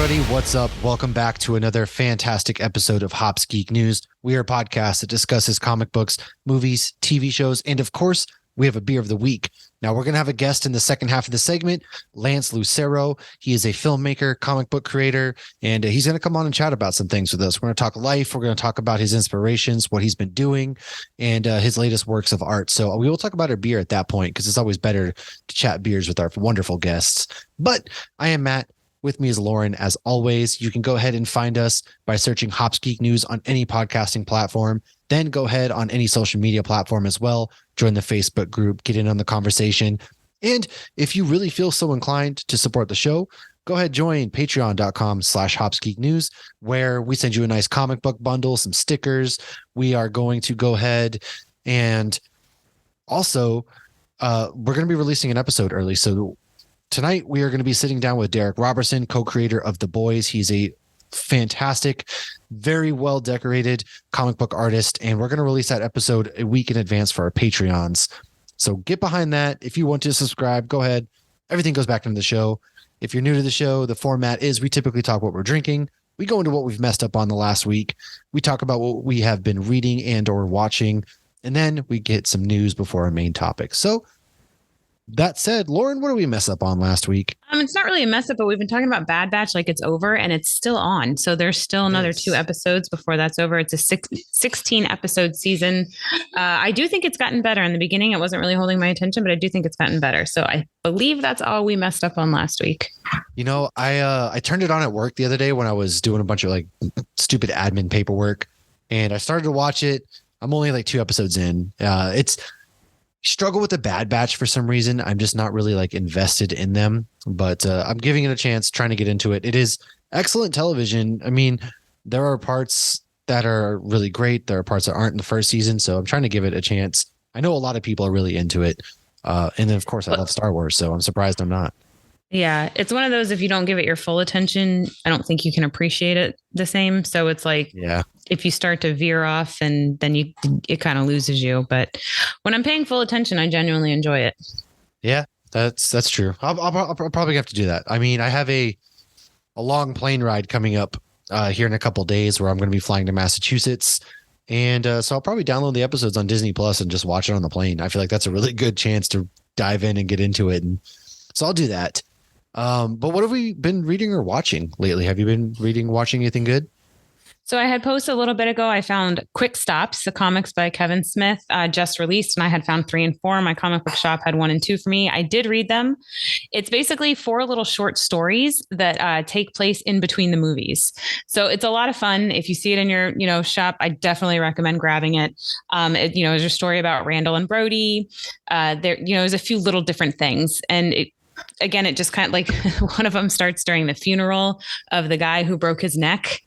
everybody. What's up? Welcome back to another fantastic episode of Hops Geek News. We are a podcast that discusses comic books, movies, TV shows, and of course, we have a beer of the week. Now, we're going to have a guest in the second half of the segment, Lance Lucero. He is a filmmaker, comic book creator, and he's going to come on and chat about some things with us. We're going to talk life. We're going to talk about his inspirations, what he's been doing, and his latest works of art. So we will talk about our beer at that point because it's always better to chat beers with our wonderful guests. But I am Matt. With me is Lauren, as always. You can go ahead and find us by searching Hops Geek News on any podcasting platform. Then go ahead on any social media platform as well. Join the Facebook group, get in on the conversation. And if you really feel so inclined to support the show, go ahead, join patreon.com/hopsgeeknews, where we send you a nice comic book bundle, some stickers. We are going to go ahead and also we're going to be releasing an episode early. So tonight, we are going to be sitting down with Derek Robertson, co-creator of The Boys. He's a fantastic, very well-decorated comic book artist, and we're going to release that episode a week in advance for our Patreons. So get behind that. If you want to subscribe, go ahead. Everything goes back into the show. If you're new to the show, the format is we typically talk what we're drinking. We go into what we've messed up on the last week. We talk about what we have been reading and or watching, and then we get some news before our main topic. So that said, Lauren, what did we mess up on last week? It's not really a mess up, but we've been talking about Bad Batch like it's over, and it's still on. So there's still another 2 episodes before that's over. It's a 16 episode season. I do think it's gotten better. In the beginning, it wasn't really holding my attention, but I do think it's gotten better. So I believe that's all we messed up on last week. You know, I turned it on at work the other day when I was doing a bunch of like stupid admin paperwork, and I started to watch it. I'm only like 2 episodes in. It's struggle with the Bad Batch for some reason. I'm just not really like invested in them, but I'm giving it a chance, trying to get into it. It is excellent television. I mean, there are parts that are really great. There are parts that aren't in the first season. So I'm trying to give it a chance. I know a lot of people are really into it. And then of course I love Star Wars, so I'm surprised I'm not. Yeah, it's one of those, if you don't give it your full attention, I don't think you can appreciate it the same. So it's like, yeah, if you start to veer off and then it kind of loses you. But when I'm paying full attention, I genuinely enjoy it. Yeah, that's true. I'll probably have to do that. I mean, I have a long plane ride coming up here in a couple of days where I'm going to be flying to Massachusetts. And so I'll probably download the episodes on Disney Plus and just watch it on the plane. I feel like that's a really good chance to dive in and get into it. And so I'll do that. But what have we been reading or watching lately? Have you been watching anything good? So I had posted a little bit ago. I found Quick Stops, the comics by Kevin Smith, just released, and I had found 3 and 4. My comic book shop had 1 and 2 for me. I did read them. It's basically 4 little short stories that take place in between the movies. So it's a lot of fun. If you see it in your shop, I definitely recommend grabbing it. There's a story about Randall and Brody. There's a few little different things, and it just kind of like one of them starts during the funeral of the guy who broke his neck.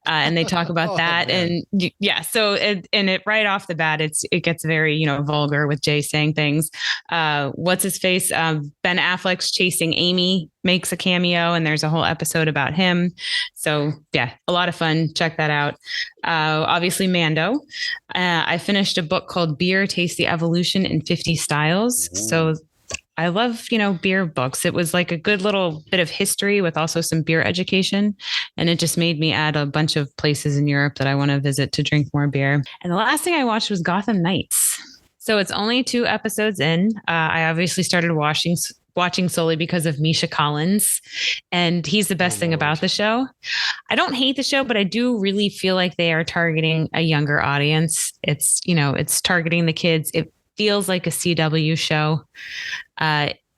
And they talk about that. Man. And yeah, so it right off the bat, it gets very, vulgar with Jay saying things. What's his face? Ben Affleck's chasing Amy makes a cameo, and there's a whole episode about him. So yeah, a lot of fun. Check that out. Obviously Mando. I finished a book called Beer Taste the Evolution in 50 Styles. Ooh. So I love, beer books. It was like a good little bit of history with also some beer education. And it just made me add a bunch of places in Europe that I want to visit to drink more beer. And the last thing I watched was Gotham Knights. So it's only 2 episodes in. I obviously started watching solely because of Misha Collins. And he's the best thing about the show. I don't hate the show, but I do really feel like they are targeting a younger audience. It's targeting the kids. It feels like a CW show.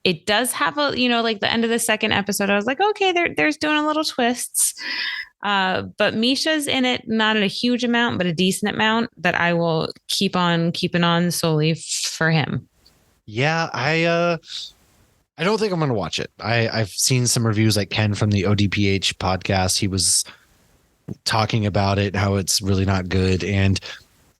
It does have like the end of the second episode, I was like, okay, there's doing a little twists. But Misha's in it, not a huge amount, but a decent amount that I will keep on keeping on solely for him. Yeah, I don't think I'm going to watch it. I've seen some reviews, like Ken from the ODPH podcast. He was talking about it, how it's really not good. And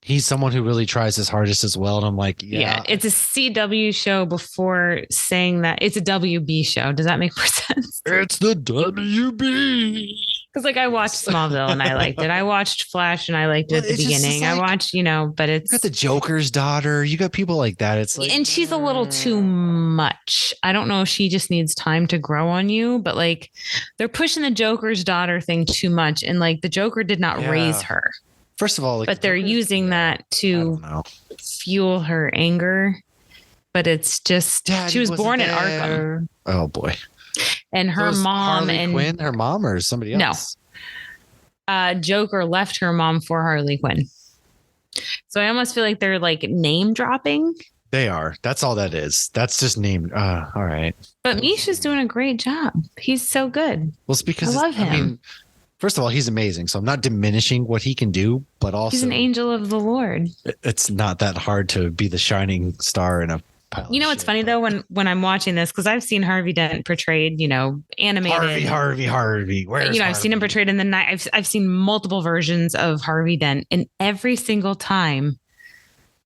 he's someone who really tries his hardest as well. And I'm like, yeah, it's a CW show before saying that it's a WB show. Does that make more sense? It's the WB. Because like I watched Smallville and I liked it. I watched Flash and I liked it at the beginning. I watched, but it's you got the Joker's daughter. You got people like that. It's like, and she's a little too much. I don't know if she just needs time to grow on you, but like they're pushing the Joker's daughter thing too much. And like the Joker did not raise her. First of all, like, but they're using that to fuel her anger. But it's just she was born in Arkham. Oh boy. And her mom Harley and Quinn, her mom or somebody else? No. Joker left her mom for Harley Quinn. So I almost feel like they're like name dropping. They are. That's all that is. That's just named. All right. But Misha's doing a great job. He's so good. Well, it's because I love him. I mean, first of all, he's amazing. So I'm not diminishing what he can do, but also he's an angel of the Lord. It's not that hard to be the shining star in a pile of what's funny though, when I'm watching this, because I've seen Harvey Dent portrayed, animated. Harvey. Where's I've seen him portrayed in the night. I've seen multiple versions of Harvey Dent, and every single time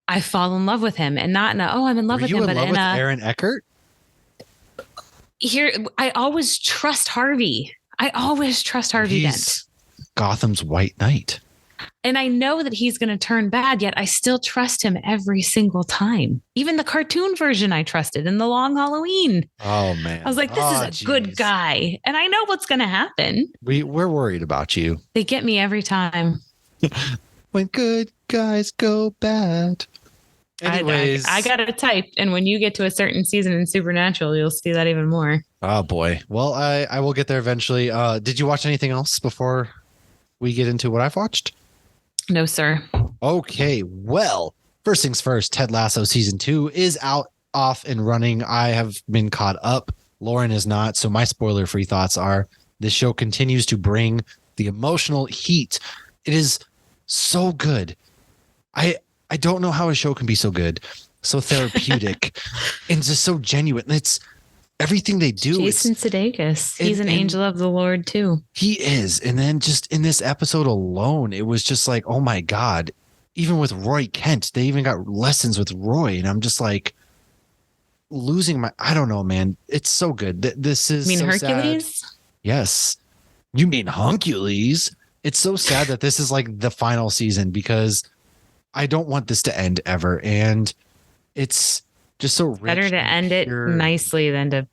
I fall in love with him, and not in a, I'm in love with him, but in a Aaron Eckhart. Here, I always trust Harvey. Dent. Gotham's White Knight. And I know that he's going to turn bad, yet I still trust him every single time. Even the cartoon version I trusted in The Long Halloween. Oh, man. I was like, this is a good guy. And I know what's going to happen. We're worried about you. They get me every time. When good guys go bad. Anyways. I got a type. And when you get to a certain season in Supernatural, you'll see that even more. Oh, boy. Well, I will get there eventually. Did you watch anything else before we get into what I've watched? No, sir. Okay. Well, first things first, Ted Lasso season 2 is out, off and running. I have been caught up. Lauren is not. So my spoiler free thoughts are this show continues to bring the emotional heat. It is so good. I don't know how a show can be so good, so therapeutic, and just so genuine. It's everything they do. Jason Sudeikis. He's an angel of the Lord too. He is. And then just in this episode alone, it was just like, oh my God. Even with Roy Kent, they even got lessons with Roy. And I'm just like I don't know, man. It's so good. This is You mean so Hercules? Sad. Yes. You mean Huncules? It's so sad that this is like the final season because I don't want this to end ever. And it's just so rich. Better to end it nicely than to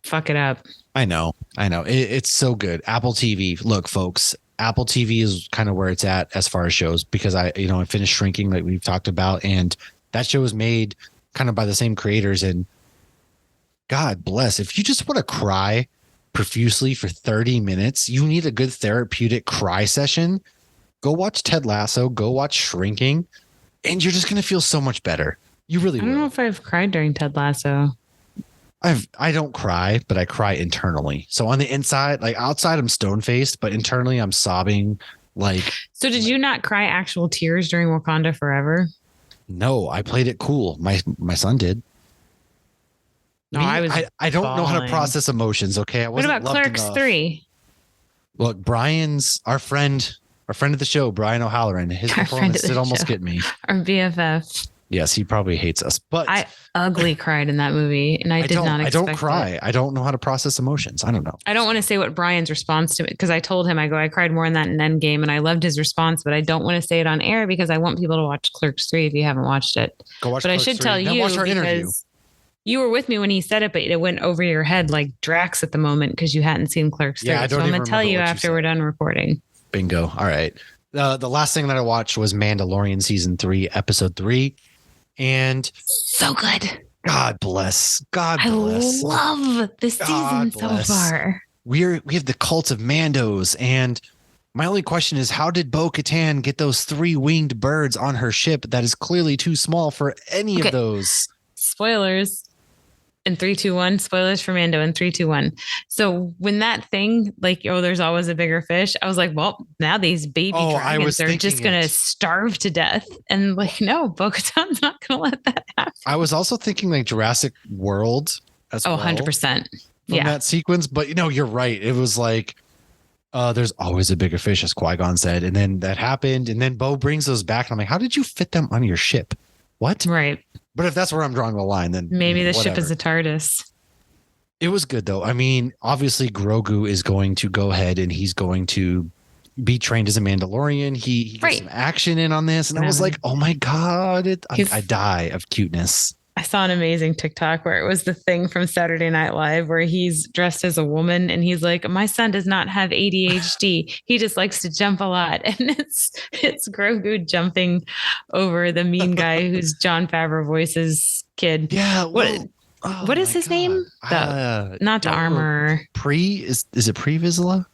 fuck it up. I know. It's so good. Apple TV. Look, folks, Apple TV is kind of where it's at as far as shows because I finished Shrinking like we've talked about. And that show is made kind of by the same creators. And God bless. If you just want to cry profusely for 30 minutes, you need a good therapeutic cry session. Go watch Ted Lasso. Go watch Shrinking. And you're just going to feel so much better. You really will. I don't know if I've cried during Ted Lasso. I don't cry, but I cry internally. So on the inside, like outside, I'm stone faced, but internally I'm sobbing. So did you not cry actual tears during Wakanda Forever? No, I played it cool. My son did. No, I don't know how to process emotions. Okay. What about Clerks 3? Look, Brian's our friend of the show, Brian O'Halloran. His performance did almost get me. Our BFF. Yes, he probably hates us, but I ugly cried in that movie, and I did not expect I don't cry. It. I don't know how to process emotions. I don't know. I don't want to say what Brian's response to it because I told him I cried more in that in Endgame, and I loved his response, but I don't want to say it on air because I want people to watch Clerks 3 if you haven't watched it. Go watch. But Clerks I should 3. tell you watch our because interview. you were with me when he said it, but it went over your head like Drax at the moment because you hadn't seen Clerks 3. Yeah, so I'm gonna tell you after we're done recording. Bingo. All right. The last thing that I watched was Mandalorian season 3, episode 3. And so good. God bless. God bless. I love this season so far. We have the cult of Mandos, and my only question is, how did Bo-Katan get those 3 winged birds on her ship that is clearly too small for any of those? Spoilers. In 3, 2, 1. Spoilers for Mando in 3, 2, 1. So when that thing, there's always a bigger fish, I was like, well, now these baby dragons are just going to starve to death. And no, Bo-Katan's not going to let that happen. I was also thinking Jurassic World as well. 100%. From that sequence. But, you're right. It was there's always a bigger fish, as Qui-Gon said. And then that happened. And then Bo brings those back. And I'm like, how did you fit them on your ship? What? Right. But if that's where I'm drawing the line, then maybe the ship is a TARDIS. It was good though. I mean, obviously Grogu is going to go ahead and he's going to be trained as a Mandalorian. He gets some action in on this, and I was like, oh my god, I die of cuteness. I saw an amazing TikTok where it was the thing from Saturday Night Live where he's dressed as a woman and he's like, my son does not have ADHD. He just likes to jump a lot. And it's Grogu jumping over the mean guy who's Jon Favreau voices kid. Yeah. What is his name? Not the armor. Is it Pre Vizsla?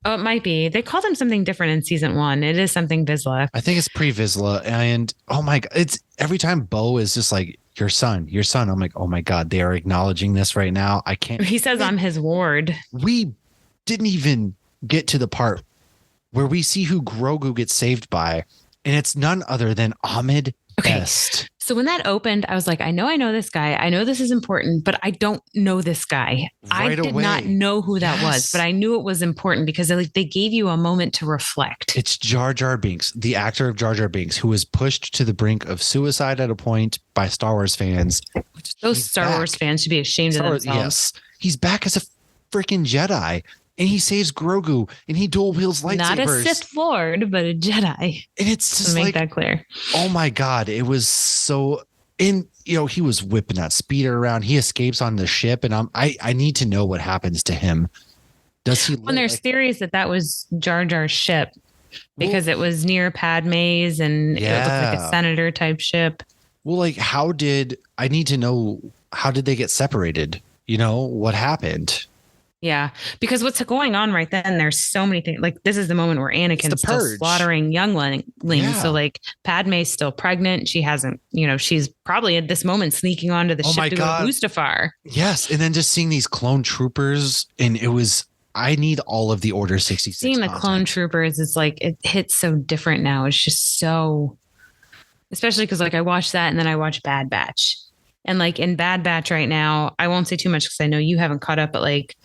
Oh, it might be. They called him something different in season 1. It is something Vizsla. I think it's Pre Vizsla. And oh my god, it's every time Bo is just like, your son. I'm like, oh my god, they are acknowledging this right now. I can't. He says I'm his ward. We didn't even get to the part where we see who Grogu gets saved by, and it's none other than Ahmed Best. So when that opened, I was like, I know this guy. I know this is important, but I don't know this guy. I did not know who that was, but I knew it was important because they gave you a moment to reflect. It's Jar Jar Binks, the actor of Jar Jar Binks, who was pushed to the brink of suicide at a point by Star Wars fans. Those Star Wars fans should be ashamed of themselves. Yes. He's back as a freaking Jedi. And he saves Grogu, and he dual wields lightsabers. Not a Sith Lord, but a Jedi. And it's just make that clear. Oh my god, it was so. And he was whipping that speeder around. He escapes on the ship, and I need to know what happens to him. Does he? When there's theories that was Jar Jar's ship because it was near Padme's, and it looked like a senator type ship. Well, like I need to know how did they get separated? What happened? Yeah, because what's going on right then, there's so many things. Like, this is the moment where Anakin's still slaughtering younglings. Yeah. So, like, Padme's still pregnant. She hasn't, she's probably at this moment sneaking onto the ship to go to Mustafar. Yes, and then just seeing these clone troopers, and I need all of the Order 66 Seeing the clone troopers, it's like, it hits so different now. It's just so, especially because, like, I watched that, and then I watched Bad Batch. And, like, in Bad Batch right now, I won't say too much because I know you haven't caught up, but, like,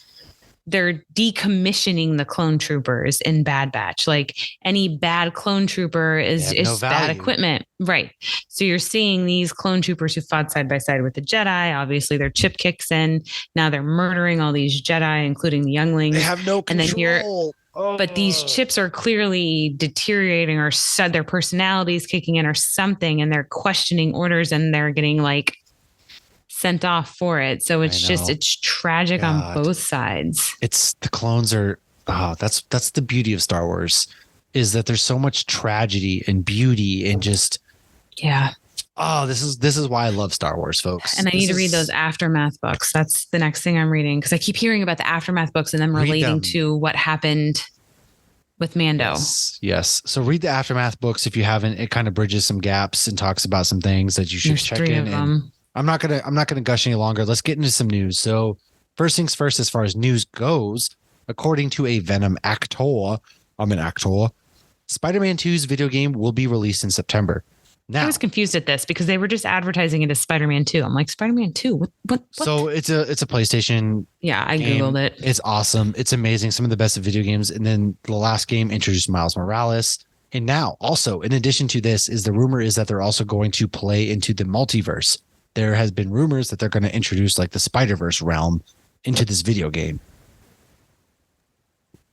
they're decommissioning the clone troopers in Bad Batch. Like, any bad clone trooper is bad equipment. Right. So you're seeing these clone troopers who fought side by side with the Jedi. Obviously their chip kicks in. Now they're murdering all these Jedi, including the younglings. They have no control. But these chips are clearly deteriorating, or their personalities kicking in or something. And they're questioning orders, and they're getting like sent off for it. So it's tragic on both sides. It's the clones are that's the beauty of Star Wars, is that there's so much tragedy and beauty and just this is why I love Star Wars, folks. And I need to read those Aftermath books. That's the next thing I'm reading, because I keep hearing about the Aftermath books and them relating to what happened with Mando. Yes. So read the Aftermath books if you haven't. It kind of bridges some gaps and talks about some things that you should check in. And I'm not gonna gush any longer. Let's get into some news. So first things first, as far as news goes, according to a Venom actor, Spider-Man 2's video game will be released in September. Now, I was confused at this because they were just advertising it as Spider-Man 2. I'm like, Spider-Man 2? What? So it's a PlayStation. Yeah, I Googled it. It's awesome. It's amazing. Some of the best video games. And then the last game introduced Miles Morales. And now also, in addition to this, the rumor is that they're also going to play into the multiverse. There has been rumors that they're going to introduce like the Spider-Verse realm into this video game.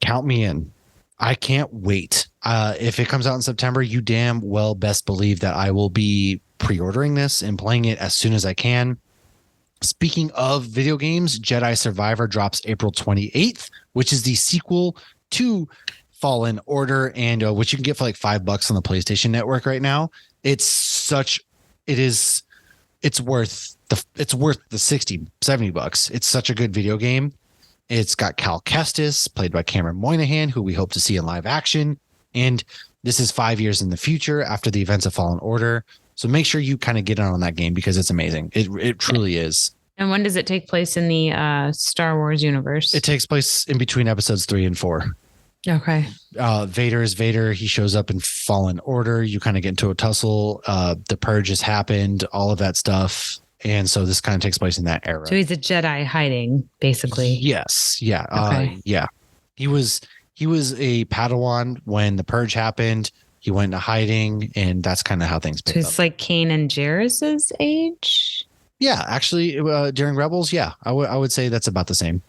Count me in. I can't wait. If it comes out in September, you damn well best believe that I will be pre-ordering this and playing it as soon as I can. Speaking of video games, Jedi Survivor drops April 28th, which is the sequel to Fallen Order, and which you can get for like $5 on the PlayStation Network right now. It's worth the 60, $70. It's such a good video game. It's got Cal Kestis, played by Cameron Moynihan, who we hope to see in live action. And this is 5 years in the future after the events of Fallen Order. So make sure you kind of get on that game because it's amazing. It truly is. And when does it take place in the Star Wars universe? It takes place in between episodes 3 and 4. Okay. Vader is Vader. He shows up in Fallen Order. You kind of get into a tussle. The Purge has happened, all of that stuff. And so this kind of takes place in that era. So he's a Jedi hiding, basically. Yes. Yeah. Okay. Yeah. He was a Padawan when the Purge happened. He went into hiding, and that's kind of how things picked up. So it's like Kanan and Jarrus's age? Yeah, actually, during Rebels, yeah, I would say that's about the same.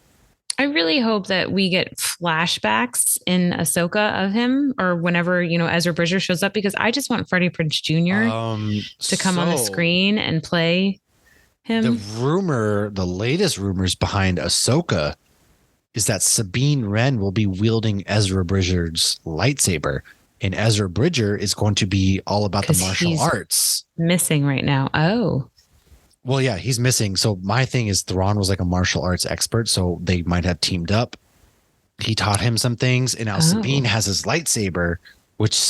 I really hope that we get flashbacks in Ahsoka of him or whenever, Ezra Bridger shows up, because I just want Freddie Prinze Jr. to come on the screen and play him. The latest rumors behind Ahsoka is that Sabine Wren will be wielding Ezra Bridger's lightsaber, and Ezra Bridger is going to be all about the martial arts. Missing right now. Oh. Well, yeah, he's missing. So my thing is Thrawn was like a martial arts expert, so they might have teamed up. He taught him some things, and now Sabine has his lightsaber, which is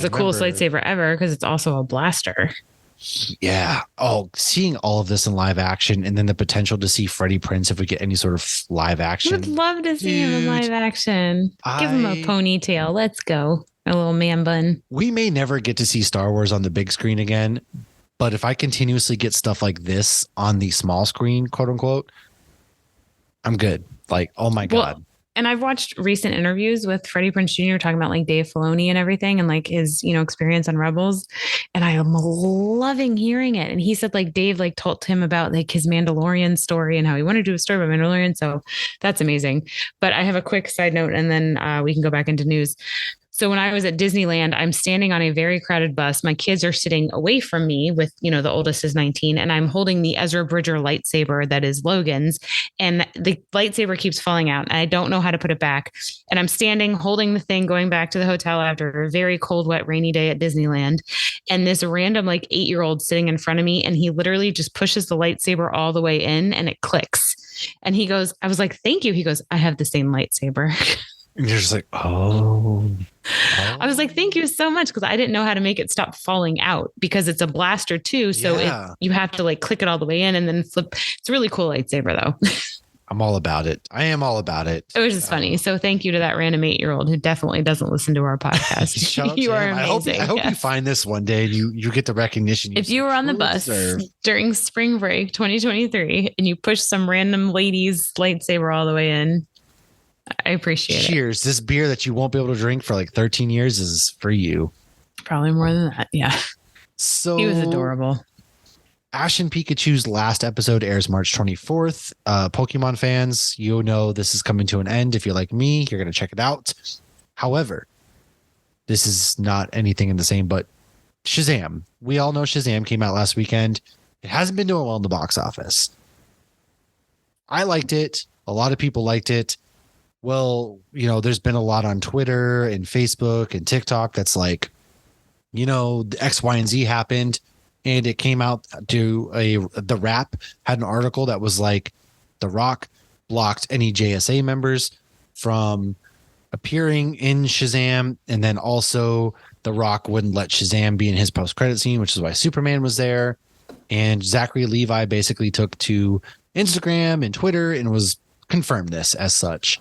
the coolest lightsaber ever because it's also a blaster. Yeah. Oh, seeing all of this in live action, and then the potential to see Freddie Prinze if we get any sort of live action. I would love to see him in live action. Give him a ponytail. Let's go. A little man bun. We may never get to see Star Wars on the big screen again, but if I continuously get stuff like this on the small screen, quote unquote, I'm good. Like, oh my God. And I've watched recent interviews with Freddie Prinze Jr. talking about like Dave Filoni and everything and like his, experience on Rebels. And I am loving hearing it. And he said like Dave like told him about like his Mandalorian story and how he wanted to do a story about Mandalorian. So that's amazing. But I have a quick side note and then we can go back into news. So when I was at Disneyland, I'm standing on a very crowded bus. My kids are sitting away from me with, the oldest is 19, and I'm holding the Ezra Bridger lightsaber that is Logan's. And the lightsaber keeps falling out. And I don't know how to put it back. And I'm standing holding the thing going back to the hotel after a very cold, wet, rainy day at Disneyland. And this random like 8-year-old sitting in front of me, and he literally just pushes the lightsaber all the way in and it clicks. And he goes, I was like, thank you. He goes, I have the same lightsaber. And you're just like, oh. I was like, thank you so much. Because I didn't know how to make it stop falling out because it's a blaster too. So you have to like click it all the way in and then flip. It's a really cool lightsaber though. I'm all about it. I am all about it. It was just funny. So thank you to that random 8-year-old who definitely doesn't listen to our podcast. You are amazing. I hope you find this one day and you get the recognition. If you were on the bus during spring break 2023 and you push some random lady's lightsaber all the way in, I appreciate it. Cheers. This beer that you won't be able to drink for like 13 years is for you. Probably more than that. Yeah. So he was adorable. Ash and Pikachu's last episode airs March 24th. Pokemon fans, this is coming to an end. If you're like me, you're going to check it out. However, this is not anything in the same, but Shazam. We all know Shazam came out last weekend. It hasn't been doing well in the box office. I liked it. A lot of people liked it. Well, there's been a lot on Twitter and Facebook and TikTok that's like, X, Y, and Z happened. And it came out to The Wrap had an article that was like, The Rock blocked any JSA members from appearing in Shazam. And then also The Rock wouldn't let Shazam be in his post-credit scene, which is why Superman was there. And Zachary Levi basically took to Instagram and Twitter and was confirmed this as such.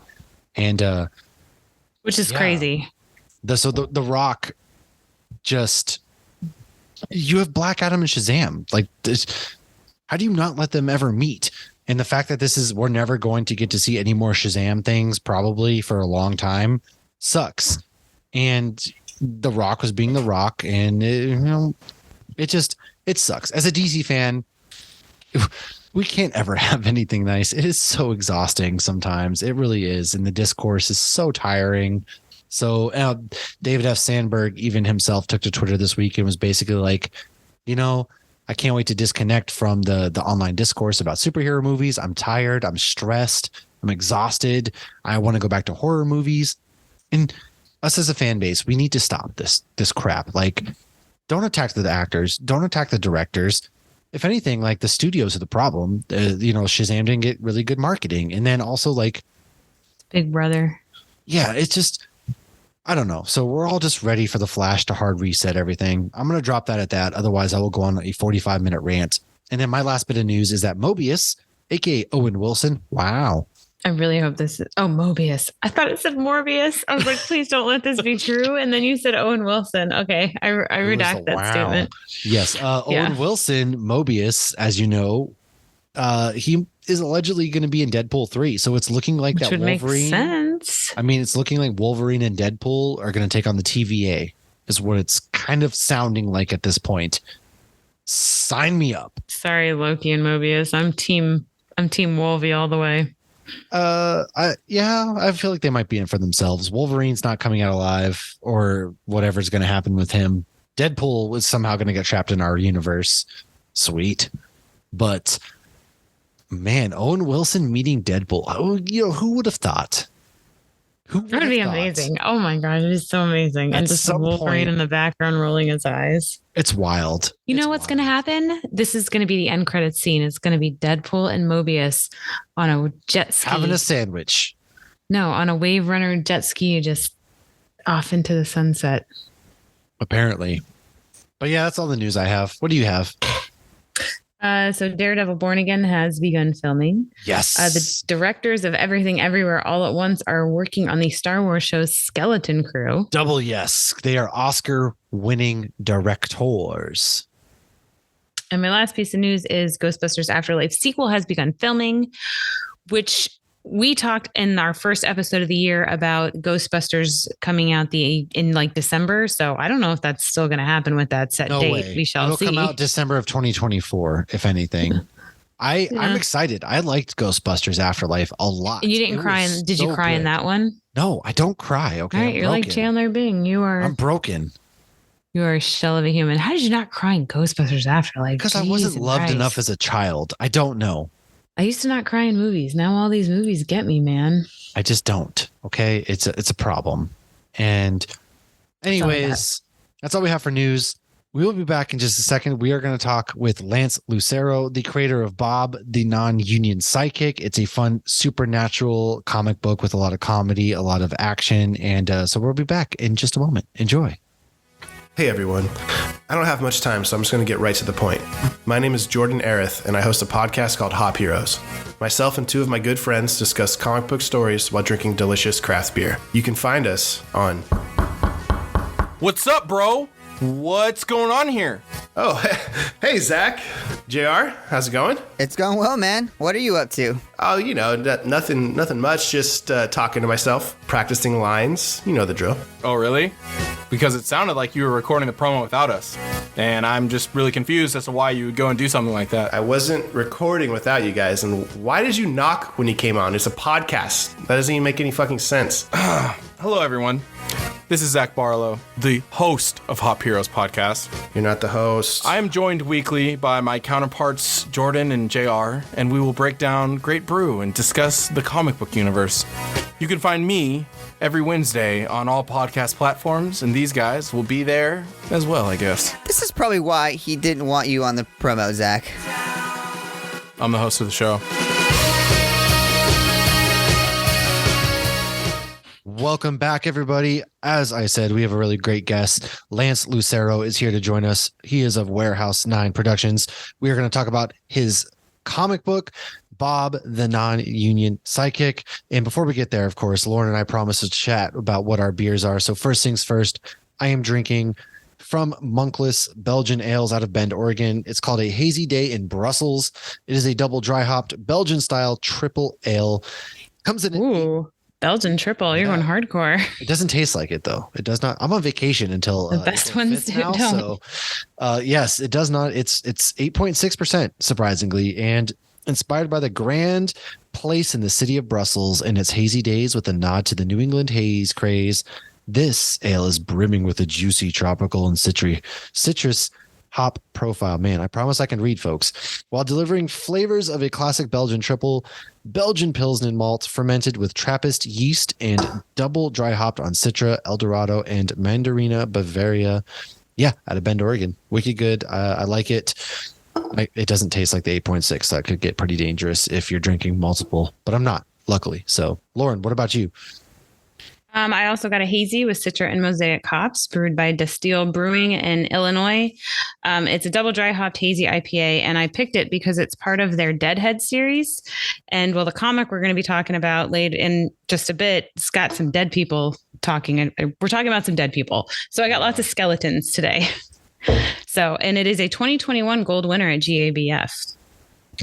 And which is crazy. The Rock just, you have Black Adam and Shazam. Like this, how do you not let them ever meet? And the fact that we're never going to get to see any more Shazam things probably for a long time sucks. And The Rock was being The Rock, and it sucks. As a DC fan, we can't ever have anything nice. It is so exhausting sometimes. It really is. And the discourse is so tiring. So David F. Sandberg, even himself, took to Twitter this week and was basically like, I can't wait to disconnect from the online discourse about superhero movies. I'm tired. I'm stressed. I'm exhausted. I want to go back to horror movies. And us as a fan base, we need to stop this crap. Like, don't attack the actors. Don't attack the directors. If anything, like the studios are the problem. Shazam didn't get really good marketing. And then also like Big Brother. Yeah, it's just, I don't know. So we're all just ready for the Flash to hard reset everything. I'm going to drop that at that. Otherwise, I will go on a 45-minute rant. And then my last bit of news is that Mobius, aka Owen Wilson. Wow. I really hope this is, Mobius. I thought it said Morbius. I was like, please don't let this be true. And then you said Owen Wilson. Okay. I redact that statement. Yes. Owen Wilson, Mobius, as you know, he is allegedly going to be in Deadpool 3. So it's looking like that Wolverine. Make sense. I mean, it's looking like Wolverine and Deadpool are going to take on the TVA is what it's kind of sounding like at this point. Sign me up. Sorry, Loki and Mobius. I'm team Wolvie all the way. I feel like they might be in for themselves. Wolverine's not coming out alive, or whatever's going to happen with him. Deadpool was somehow going to get trapped in our universe. Sweet. But man, Owen Wilson meeting Deadpool. Oh, who would have thought? That'd be amazing. Oh my God, it'd be so amazing. And just Wolverine in the background rolling his eyes. It's wild. You know what's going to happen? This is going to be the end credit scene. It's going to be Deadpool and Mobius on a jet ski. Having a sandwich. No, on a wave runner jet ski, just off into the sunset. Apparently. But yeah, that's all the news I have. What do you have? So Daredevil Born Again has begun filming. Yes. The directors of Everything Everywhere All at Once are working on the Star Wars show's Skeleton Crew. Double yes. They are Oscar-winning directors. And my last piece of news is Ghostbusters Afterlife sequel has begun filming, which we talked in our first episode of the year about Ghostbusters coming out in like December. So I don't know if that's still going to happen with that set date. Way. We shall see. It'll come out December of 2024, if anything. I'm excited. I liked Ghostbusters Afterlife a lot. And you didn't cry. Did you cry in that one? No, I don't cry. Okay. All right, you're like Chandler Bing. I'm broken. You are a shell of a human. How did you not cry in Ghostbusters Afterlife? Because I wasn't loved enough as a child. I don't know. I used to not cry in movies. Now all these movies get me, man. I just don't. Okay. It's a problem. And anyways, that's all we have for news. We will be back in just a second. We are going to talk with Lance Lucero, the creator of Bob, the non-union psychic. It's a fun supernatural comic book with a lot of comedy, a lot of action. And so we'll be back in just a moment. Enjoy. Hey everyone. I don't have much time, so I'm just going to get right to the point. My name is Jordan Arith, and I host a podcast called Hop Heroes. Myself and two of my good friends discuss comic book stories while drinking delicious craft beer. You can find us on... What's up, bro? What's going on here? Oh, hey Zach. JR, how's it going? It's going well, man. What are you up to? Oh, nothing much. Just talking to myself, practicing lines. You know the drill. Oh, really? Because it sounded like you were recording the promo without us. And I'm just really confused as to why you would go and do something like that. I wasn't recording without you guys. And why did you knock when you came on? It's a podcast. That doesn't even make any fucking sense. Hello, everyone. This is Zach Barlow, the host of Hop Heroes podcast. You're not the host. I am joined weekly by my counterparts, Jordan and JR, and we will break down Great Brew and discuss the comic book universe. You can find me every Wednesday on all podcast platforms, and these guys will be there as well, I guess. This is probably why he didn't want you on the promo, Zach. I'm the host of the show. Welcome back, everybody. As I said, we have a really great guest. Lance Lucero is here to join us. He is of Warehouse 9 Productions. We are going to talk about his comic book, Bob, the Non-Union Psychic. And before we get there, of course, Lauren and I promised to chat about what our beers are. So first things first, I am drinking from Monkless Belgian Ales out of Bend, Oregon. It's called a Hazy Day in Brussels. It is a double dry hopped Belgian style triple ale. Comes in Ooh. Belgian triple. You're going hardcore. It doesn't taste like it, though. It does not. I'm on vacation until the best ones don't. So, yes, it does not. It's 8.6%, surprisingly, and inspired by the grand place in the city of Brussels and its hazy days with a nod to the New England haze craze. This ale is brimming with a juicy tropical and citrus hop profile. Man, I promise I can read, folks. While delivering flavors of a classic Belgian triple, Belgian Pilsner malt fermented with Trappist yeast and double dry hopped on Citra, Eldorado, and Mandarina, Bavaria. Yeah, out of Bend, Oregon. Wicked good. I like it. It doesn't taste like the 8.6. That could get pretty dangerous if you're drinking multiple, but I'm not, luckily. So, Lauren, what about you? I also got a hazy with Citra and Mosaic hops brewed by Distill Brewing in Illinois. It's a double dry hopped hazy IPA, and I picked it because it's part of their Deadhead series. And well, the comic we're going to be talking about later in just a bit, it's got some dead people talking, and we're talking about some dead people. So I got lots of skeletons today. So, and it is a 2021 gold winner at GABF.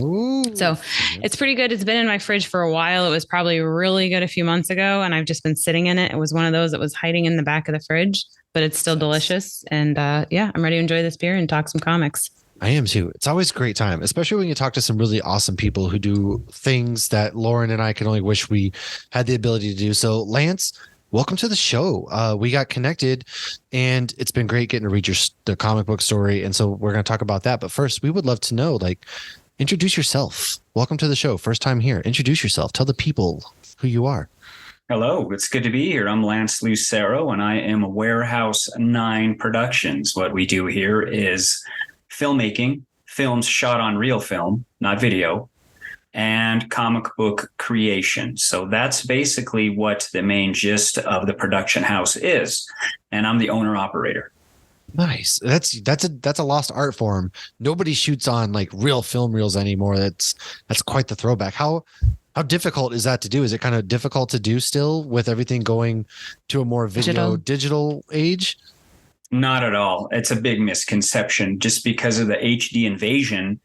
Ooh. So it's pretty good. It's been in my fridge for a while. It was probably really good a few months ago, and I've just been sitting in it. It was one of those that was hiding in the back of the fridge, but it's still delicious. And yeah, I'm ready to enjoy this beer and talk some comics. I am too. It's always a great time, especially when you talk to some really awesome people who do things that Lauren and I can only wish we had the ability to do. So, Lance, welcome to the show. We got connected, and it's been great getting to read the comic book story. And so we're going to talk about that. But first, we would love to know, introduce yourself. Welcome to the show. First time here. Introduce yourself. Tell the people who you are. Hello, it's good to be here. I'm Lance Lucero, and I am Warehouse 9 Productions. What we do here is filmmaking, films shot on real film, not video, and comic book creation. So that's basically what the main gist of the production house is. And I'm the owner operator. Nice. That's a lost art form. Nobody shoots on real film reels anymore. That's quite the throwback. How difficult is that to do? Is it kind of difficult to do still with everything going to a more digital age? Not at all. It's a big misconception. Just because of the HD invasion,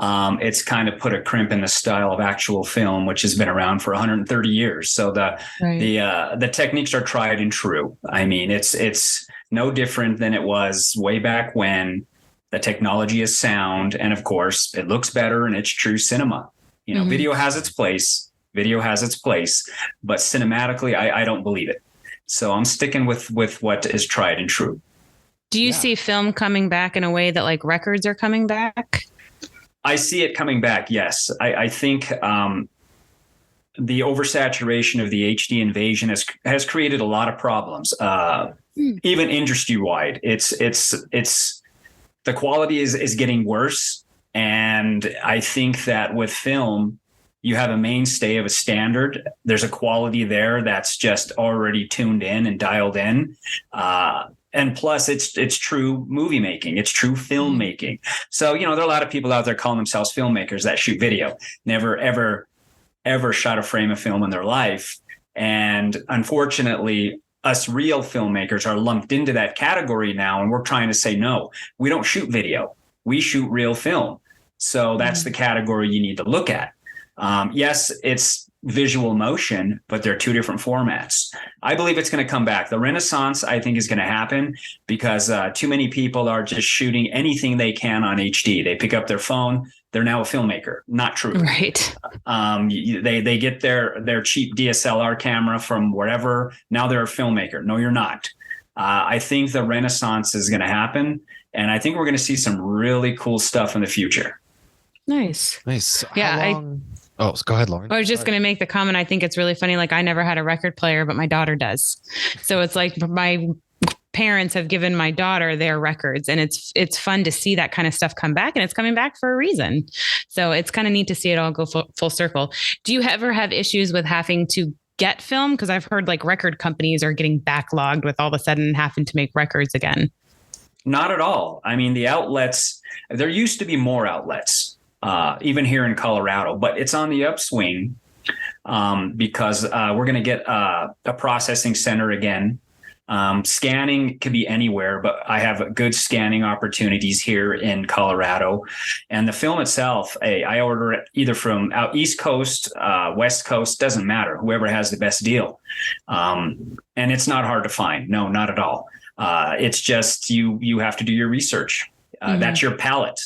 it's kind of put a crimp in the style of actual film, which has been around for 130 years. So the techniques are tried and true. I mean, it's no different than it was way back when. The technology is sound, and of course, it looks better, and it's true cinema. Video has its place, but cinematically, I don't believe it. So I'm sticking with what is tried and true. Do you see film coming back in a way that records are coming back? I see it coming back. Yes. I think the oversaturation of the HD invasion has created a lot of problems, even industry wide. It's the quality is getting worse. And I think that with film, you have a mainstay of a standard. There's a quality there that's just already tuned in and dialed in. And plus, it's true movie making. It's true filmmaking. So, there are a lot of people out there calling themselves filmmakers that shoot video, never, ever shot a frame of film in their life. And unfortunately, us real filmmakers are lumped into that category now. And we're trying to say, no, we don't shoot video. We shoot real film. So that's the category you need to look at. Yes, it's visual motion, but they're two different formats. I believe it's going to come back. The renaissance, I think, is going to happen because too many people are just shooting anything they can on HD. They pick up their phone. They're now a filmmaker. Not true. Right. They get their cheap DSLR camera from wherever. Now they're a filmmaker. No, you're not. I think the renaissance is going to happen. And I think we're going to see some really cool stuff in the future. Nice. Yeah. Oh, go ahead, Lauren. I was just going to make the comment. I think it's really funny. I never had a record player, but my daughter does. So it's my parents have given my daughter their records, and it's fun to see that kind of stuff come back, and it's coming back for a reason. So it's kind of neat to see it all go full circle. Do you ever have issues with having to get film? Because I've heard record companies are getting backlogged with all of a sudden having to make records again. Not at all. I mean, the outlets, there used to be more outlets, even here in Colorado, but it's on the upswing because we're going to get a processing center again. Scanning could be anywhere, but I have good scanning opportunities here in Colorado. And the film itself, I order it either from out East Coast, West Coast, doesn't matter, whoever has the best deal. And it's not hard to find. No, not at all. It's just you have to do your research. That's your palette.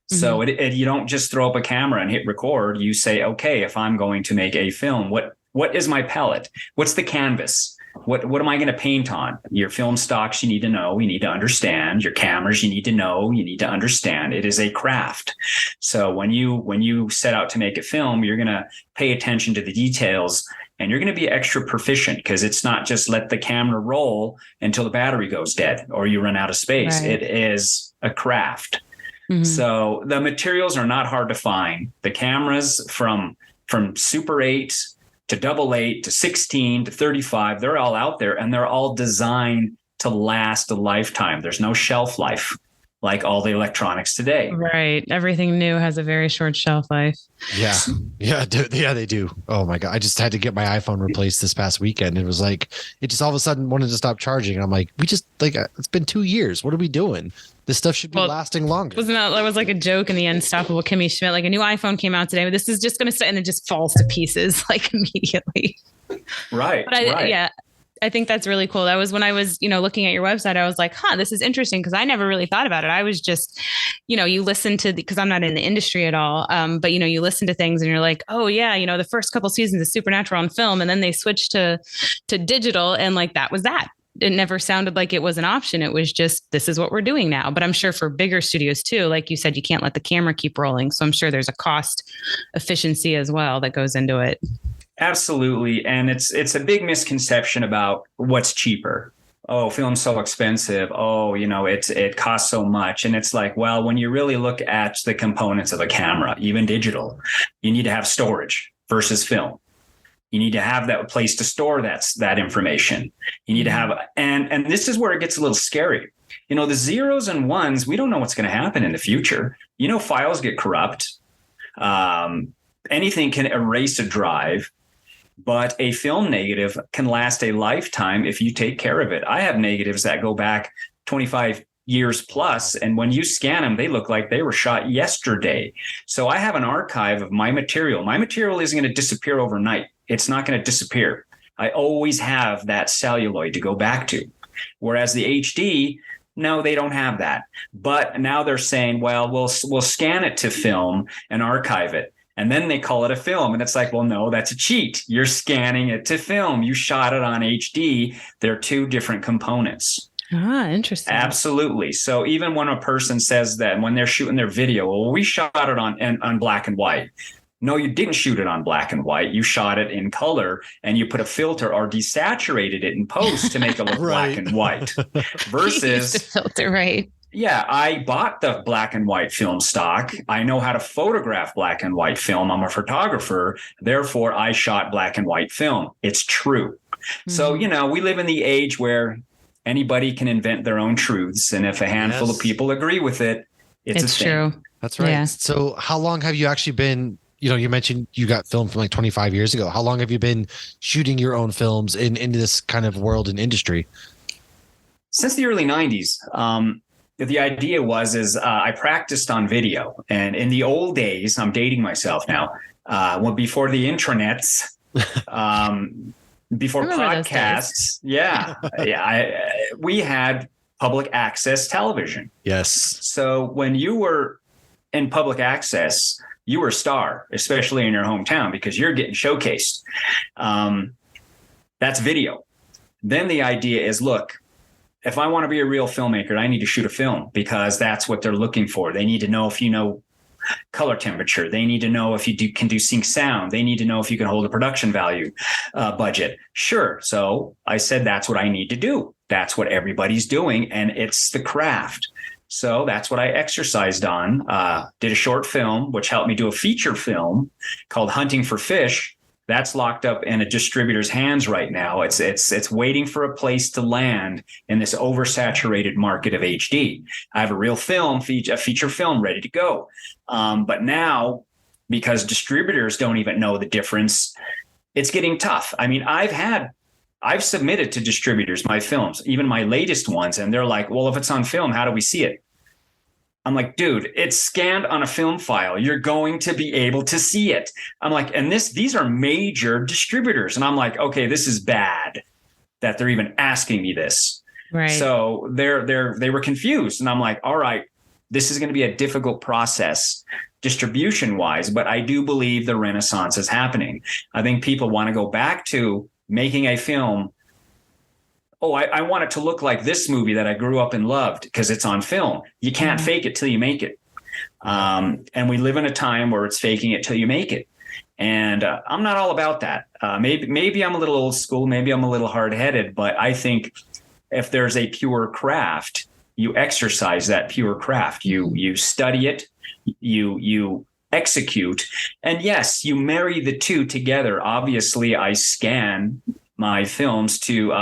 So you don't just throw up a camera and hit record. You say, okay, if I'm going to make a film, what is my palette? What's the canvas? What am I going to paint on? Your film stocks, you need to know, you need to understand. Your cameras, you need to know, you need to understand. It is a craft. So when you set out to make a film, you're going to pay attention to the details, and you're going to be extra proficient because it's not just let the camera roll until the battery goes dead or you run out of space. Right. It is a craft. So the materials are not hard to find. The cameras from Super 8 to Double 8 to 16 to 35, they're all out there, and they're all designed to last a lifetime. There's no shelf life like all the electronics today. Right. Everything new has a very short shelf life. Yeah. Yeah, they do. Oh my God. I just had to get my iPhone replaced this past weekend. It was it just all of a sudden wanted to stop charging. And I'm like, it's been 2 years. What are we doing? This stuff should be lasting longer. Wasn't that was a joke in the Unstoppable Kimmy Schmidt? A new iPhone came out today, but this is just going to stay, and it just falls to pieces immediately. Right. But right. Yeah. I think that's really cool. That was when I was, looking at your website, I was like, this is interesting because I never really thought about it. I was just, you listen to because I'm not in the industry at all. But you listen to things and you're like, oh yeah, the first couple seasons of Supernatural on film, and then they switched to digital, and like that was that. It never sounded like it was an option. It was just, this is what we're doing now. But I'm sure for bigger studios too, like you said, you can't let the camera keep rolling. So I'm sure there's a cost efficiency as well that goes into it. Absolutely. And it's a big misconception about what's cheaper. Oh, film's so expensive. Oh, it costs so much. And it's like, well, when you really look at the components of a camera, even digital, you need to have storage versus film. You need to have that place to store that information. You need to have, and this is where it gets a little scary. The zeros and ones, we don't know what's going to happen in the future. Files get corrupt. Anything can erase a drive. But a film negative can last a lifetime if you take care of it. I have negatives that go back 25 years plus, and when you scan them, they look like they were shot yesterday. So I have an archive of my material. My material isn't going to disappear overnight. It's not going to disappear. I always have that celluloid to go back to. Whereas the HD, no, they don't have that. But now they're saying, well, we'll scan it to film and archive it. And then they call it a film. And it's like, well, no, that's a cheat. You're scanning it to film. You shot it on HD. They're two different components. Interesting. Absolutely. So even when a person says that when they're shooting their video, well, we shot it on black and white. No, you didn't shoot it on black and white. You shot it in color and you put a filter or desaturated it in post to make it look black and white. Versus filter, right? Yeah, I bought the black and white film stock. I know how to photograph black and white film. I'm a photographer. Therefore, I shot black and white film. It's true. Mm-hmm. So, we live in the age where anybody can invent their own truths. And if a handful of people agree with it, it's a true. thing. That's right. Yeah. So how long have you actually been, you mentioned you got film from like 25 years ago. How long have you been shooting your own films into this kind of world and industry? Since the early 90s. The idea was I practiced on video, and in the old days, I'm dating myself now. Before the intranets, before podcasts, we had public access television. Yes. So when you were in public access, you were a star, especially in your hometown, because you're getting showcased. That's video. Then the idea is, look, if I want to be a real filmmaker, I need to shoot a film because that's what they're looking for. They need to know if you know color temperature. They need to know if you can do sync sound. They need to know if you can hold a production value budget. Sure. So I said, that's what I need to do. That's what everybody's doing. And it's the craft. So that's what I exercised on. Did a short film, which helped me do a feature film called Hunting for Fish. That's locked up in a distributor's hands right now. It's waiting for a place to land in this oversaturated market of HD. I have a real film, a feature film ready to go. But now, because distributors don't even know the difference, it's getting tough. I mean, I've submitted to distributors my films, even my latest ones, and they're like, well, if it's on film, how do we see it? I'm like, dude, it's scanned on a film file. You're going to be able to see it. I'm like, and these are major distributors. And I'm like, okay, this is bad that they're even asking me this. Right. So they were confused. And I'm like, all right, this is going to be a difficult process distribution wise, but I do believe the renaissance is happening. I think people want to go back to making a film. Oh, I want it to look like this movie that I grew up and loved because it's on film. You can't fake it till you make it. And we live in a time where it's faking it till you make it. And I'm not all about that. Maybe I'm a little old school. Maybe I'm a little hard headed. But I think if there's a pure craft, you exercise that pure craft. You study it. You execute. And yes, you marry the two together. Obviously, I scan my films to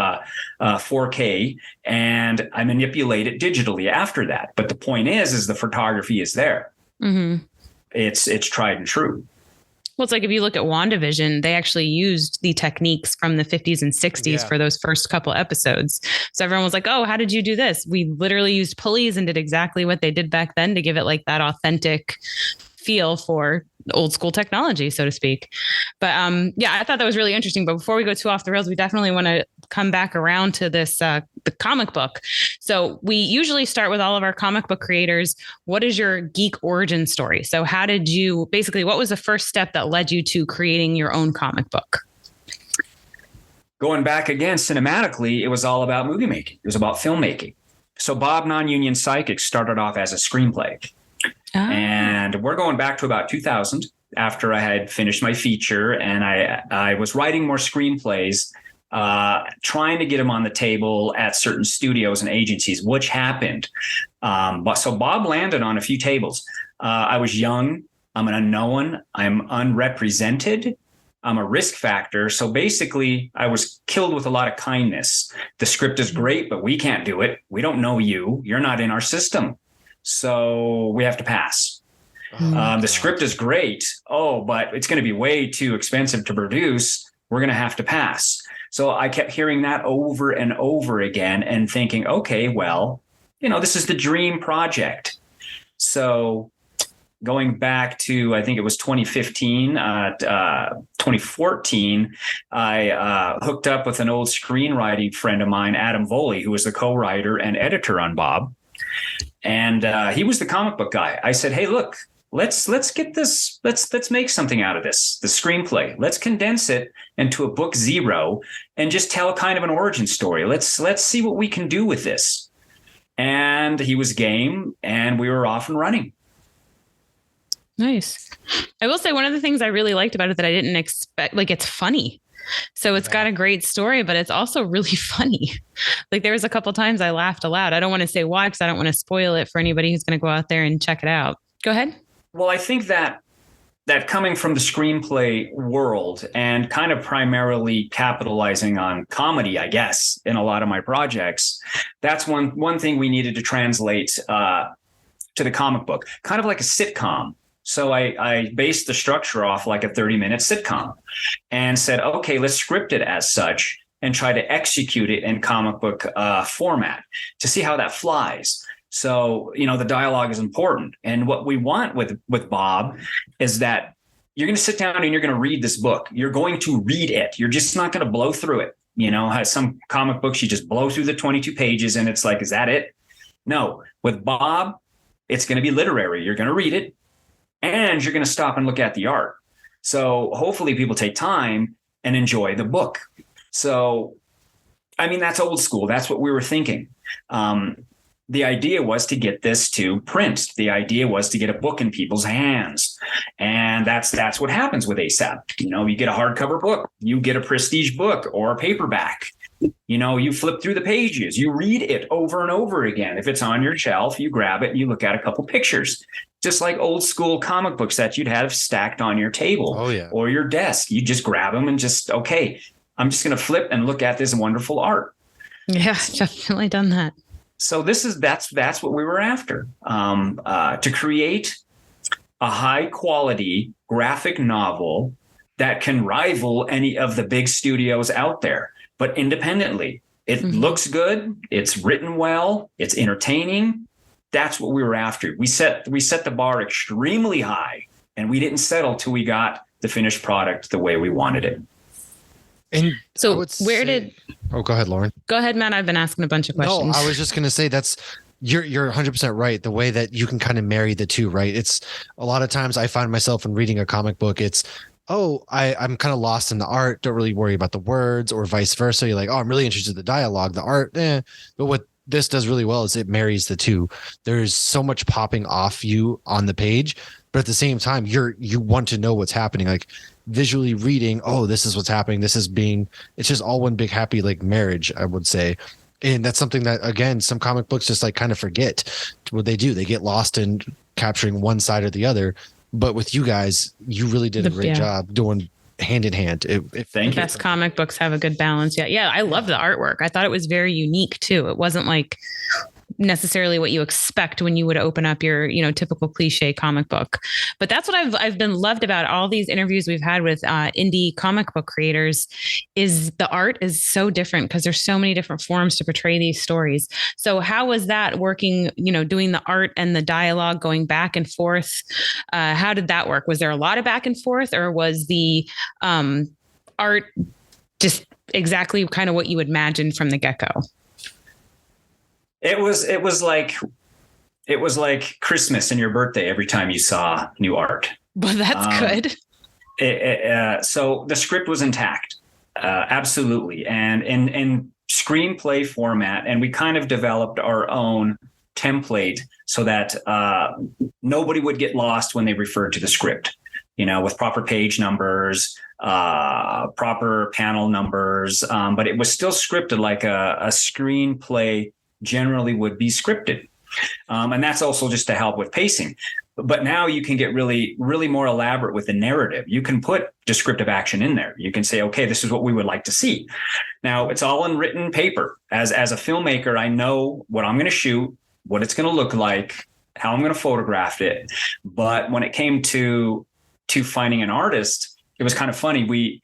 4K and I manipulate it digitally after that. But the point is the photography is there. Mm-hmm. It's tried and true. Well, it's like if you look at WandaVision, they actually used the techniques from the 50s and 60s for those first couple episodes. So everyone was like, oh, how did you do this? We literally used pulleys and did exactly what they did back then to give it like that authentic feel for old school technology, so to speak. But yeah, I thought that was really interesting. But before we go too off the rails, we definitely want to come back around to this, the comic book. So we usually start with all of our comic book creators. What is your geek origin story? So how did you, basically, what was the first step that led you to creating your own comic book? Going back again, cinematically, it was all about movie making. It was about filmmaking. So Bob Non-Union Psychic started off as a screenplay. And we're going back to about 2000 after I had finished my feature, and I was writing more screenplays, trying to get them on the table at certain studios and agencies, which happened. So Bob landed on a few tables. I was young. I'm an unknown. I'm unrepresented. I'm a risk factor. So basically, I was killed with a lot of kindness. The script is great, but we can't do it. We don't know you. You're not in our system. So we have to pass. The script is great. Oh, but it's going to be way too expensive to produce. We're going to have to pass. So I kept hearing that over and over again and thinking, okay, well, this is the dream project. So going back to, I think it was 2015, 2014, I hooked up with an old screenwriting friend of mine, Adam Voley, who was the co-writer and editor on Bob. And he was the comic book guy. I said, hey, look, let's get this. Let's make something out of this, the screenplay. Let's condense it into a book zero and just tell kind of an origin story. Let's see what we can do with this. And he was game, and we were off and running. Nice. I will say one of the things I really liked about it that I didn't expect, like, it's funny. So it's got a great story, but it's also really funny. Like, there was a couple times I laughed aloud. I don't want to say why, because I don't want to spoil it for anybody who's going to go out there and check it out. Go ahead. Well, I think that coming from the screenplay world and kind of primarily capitalizing on comedy, I guess, in a lot of my projects, that's one thing we needed to translate to the comic book, kind of like a sitcom. So I based the structure off like a 30-minute sitcom and said, okay, let's script it as such and try to execute it in comic book format to see how that flies. So, the dialogue is important. And what we want with Bob is that you're going to sit down and you're going to read this book. You're going to read it. You're just not going to blow through it. Some comic books, you just blow through the 22 pages and it's like, is that it? No, with Bob, it's going to be literary. You're going to read it. And you're going to stop and look at the art. So hopefully people take time and enjoy the book. So, that's old school. That's what we were thinking. The idea was to get this to print. The idea was to get a book in people's hands. And that's what happens with ASAP. You get a hardcover book, you get a prestige book or a paperback. You flip through the pages, you read it over and over again. If it's on your shelf, you grab it and you look at a couple pictures. Just like old school comic books that you'd have stacked on your table or your desk. You just grab them and just, okay, I'm just going to flip and look at this wonderful art. Yeah, definitely done that. So that's what we were after, to create a high quality graphic novel that can rival any of the big studios out there, but independently. It looks good. It's written well. It's entertaining. That's what we were after. We set the bar extremely high, and we didn't settle till we got the finished product the way we wanted it. And so go ahead, Lauren. Go ahead, Matt. I've been asking a bunch of questions. No, I was just going to say you're 100% right. The way that you can kind of marry the two, right? It's a lot of times I find myself in reading a comic book, it's, I'm kind of lost in the art. Don't really worry about the words, or vice versa. You're like, I'm really interested in the dialogue, the art. But what this does really well is it marries the two. There's so much popping off you on the page, but at the same time, you want to know what's happening. Like visually reading, this is what's happening. It's just all one big happy like marriage, I would say. And that's something that, again, some comic books just like kind of forget what they do. They get lost in capturing one side or the other. But with you guys, you really did a great job doing hand in hand. Thank you. Best comic books have a good balance. Yeah. I love the artwork. I thought it was very unique too. It wasn't like necessarily what you expect when you would open up your, typical cliche comic book. But that's what I've been loved about all these interviews we've had with indie comic book creators is the art is so different because there's so many different forms to portray these stories. So how was that working, doing the art and the dialogue going back and forth? How did that work? Was there a lot of back and forth, or was the art just exactly kind of what you would imagine from the get-go? It was like Christmas and your birthday every time you saw new art. Well, that's good. So the script was intact, absolutely, and in screenplay format, and we kind of developed our own template so that nobody would get lost when they referred to the script. With proper page numbers, proper panel numbers, but it was still scripted like a screenplay generally would be scripted. And that's also just to help with pacing. But now you can get really, really more elaborate with the narrative. You can put descriptive action in there. You can say, okay, this is what we would like to see. Now it's all in written paper. As a filmmaker, I know what I'm going to shoot, what it's going to look like, how I'm going to photograph it. But when it came to finding an artist, it was kind of funny. We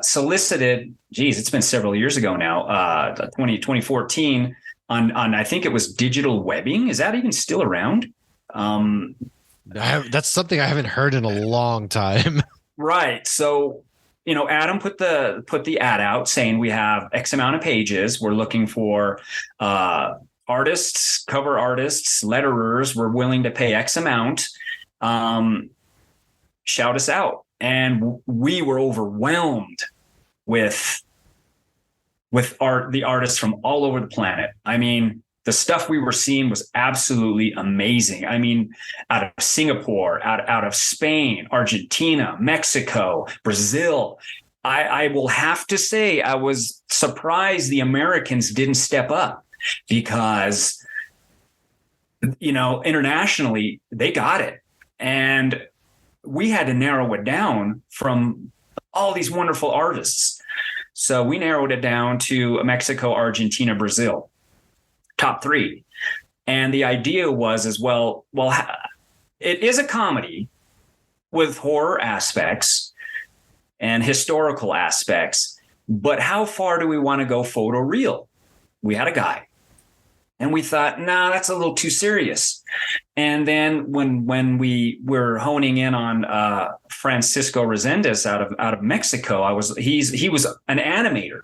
solicited, it's been several years ago now, 2014 on I think it was digital webbing. Is that even still around? That's something I haven't heard in a long time. Right. So, Adam put the ad out saying we have X amount of pages. We're looking for artists, cover artists, letterers. We're willing to pay X amount. Shout us out. And we were overwhelmed with the artists from all over the planet. I mean, the stuff we were seeing was absolutely amazing. I mean, out of Singapore, out of Spain, Argentina, Mexico, Brazil. I will have to say I was surprised the Americans didn't step up because, internationally, they got it. And we had to narrow it down from all these wonderful artists. So we narrowed it down to Mexico, Argentina, Brazil, top 3. And the idea was as well, it is a comedy with horror aspects and historical aspects, but how far do we want to go photoreal? We had a guy. And we thought, nah, that's a little too serious. And then when we were honing in on Francisco Resendez out of Mexico, he was an animator.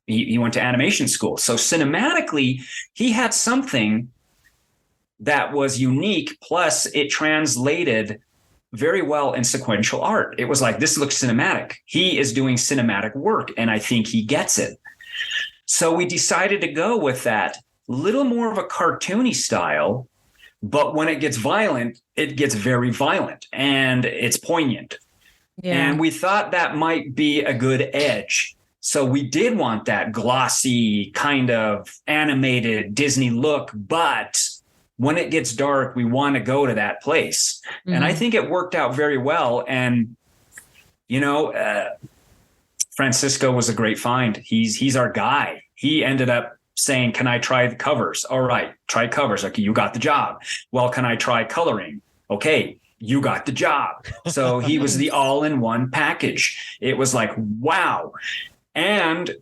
He went to animation school. So cinematically, he had something that was unique. Plus, it translated very well in sequential art. It was like, this looks cinematic. He is doing cinematic work, and I think he gets it. So we decided to go with that little more of a cartoony style, but when it gets violent, it gets very violent and it's poignant. Yeah. And we thought that might be a good edge. So we did want that glossy kind of animated Disney look, but when it gets dark, we want to go to that place. Mm-hmm. And I think it worked out very well. And, Francisco was a great find. He's our guy. He ended up saying, can I try the covers? All right, try covers. Okay, you got the job. Well, can I try coloring? Okay, you got the job. So he was the all-in-one package. It was like, wow. And,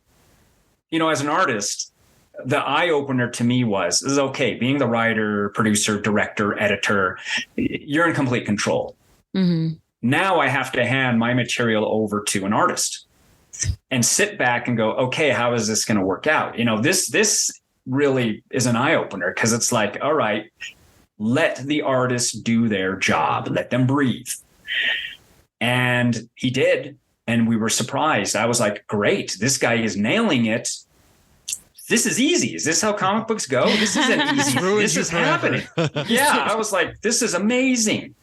as an artist, the eye-opener to me was, okay, being the writer, producer, director, editor, you're in complete control. Mm-hmm. Now I have to hand my material over to an artist and sit back and go, okay, how is this going to work out? This really is an eye opener because it's like, all right, let the artist do their job, let them breathe. And he did. And we were surprised. I was like, great, this guy is nailing it. This is easy. Is this how comic books go? This isn't easy. This is happening. Yeah. I was like, this is amazing.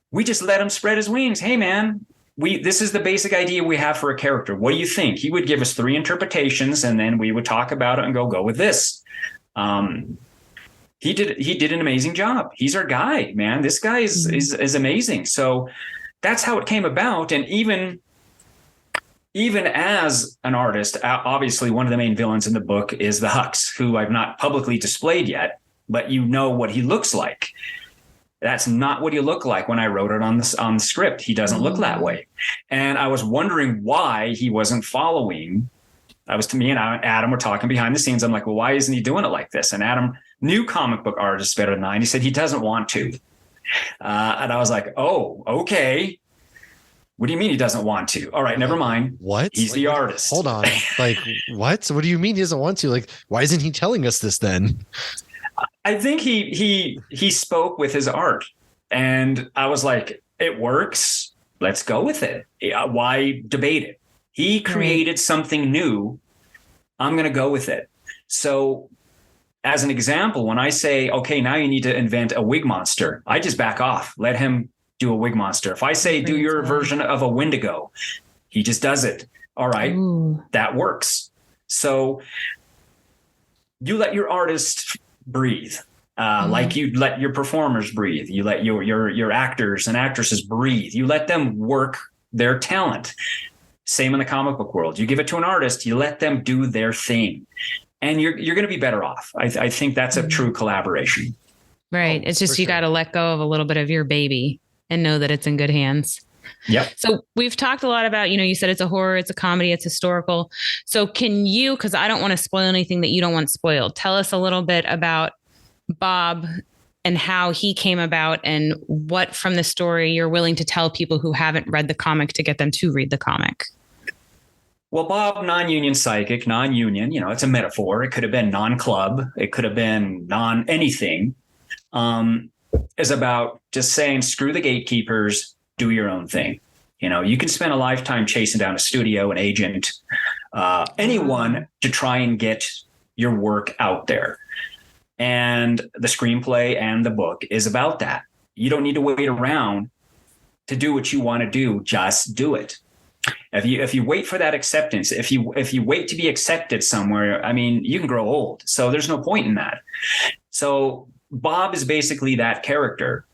We just let him spread his wings. Hey, man. This is the basic idea we have for a character. What do you think? He would give us 3 interpretations, and then we would talk about it and go with this. He did an amazing job. He's our guy, man. This guy is amazing. So that's how it came about. And even even as an artist, obviously one of the main villains in the book is the Hux, who I've not publicly displayed yet, but you know what he looks like. That's not what he looked like when I wrote it on the script. He doesn't look that way. And I was wondering why he wasn't following. Me and Adam were talking behind the scenes. I'm like, well, why isn't he doing it like this? And Adam knew comic book artists better than I. And he said he doesn't want to. And I was like, oh, okay. What do you mean he doesn't want to? All right, never mind. What? He's the artist. Hold on. Like, what? What do you mean he doesn't want to? Like, why isn't he telling us this then? I think he spoke with his art, and I was like, it works. Let's go with it. Why debate it? He created something new. I'm going to go with it. So as an example, when I say, okay, now you need to invent a wig monster, I just back off. Let him do a wig monster. If I say, do your version of a Wendigo, he just does it. All right. Ooh. That works. So you let your artist breathe, like you let your performers breathe. You let your actors and actresses breathe. You let them work their talent. Same in the comic book world. You give it to an artist, you let them do their thing, and you're going to be better off. I think that's a true collaboration. Right. It's just you got to let go of a little bit of your baby and know that it's in good hands. Yep. So we've talked a lot about, you said it's a horror, it's a comedy, it's historical. So can you, because I don't want to spoil anything that you don't want spoiled, tell us a little bit about Bob and how he came about and what from the story you're willing to tell people who haven't read the comic to get them to read the comic. Well, Bob, non-union psychic, non-union, it's a metaphor. It could have been non-club. It could have been non-anything. Is about just saying, screw the gatekeepers, do your own thing. You can spend a lifetime chasing down a studio, an agent, anyone to try and get your work out there. And the screenplay and the book is about that. You don't need to wait around to do what you want to do. Just do it. If you wait for that acceptance, if you wait to be accepted somewhere, you can grow old. So there's no point in that. So Bob is basically that character.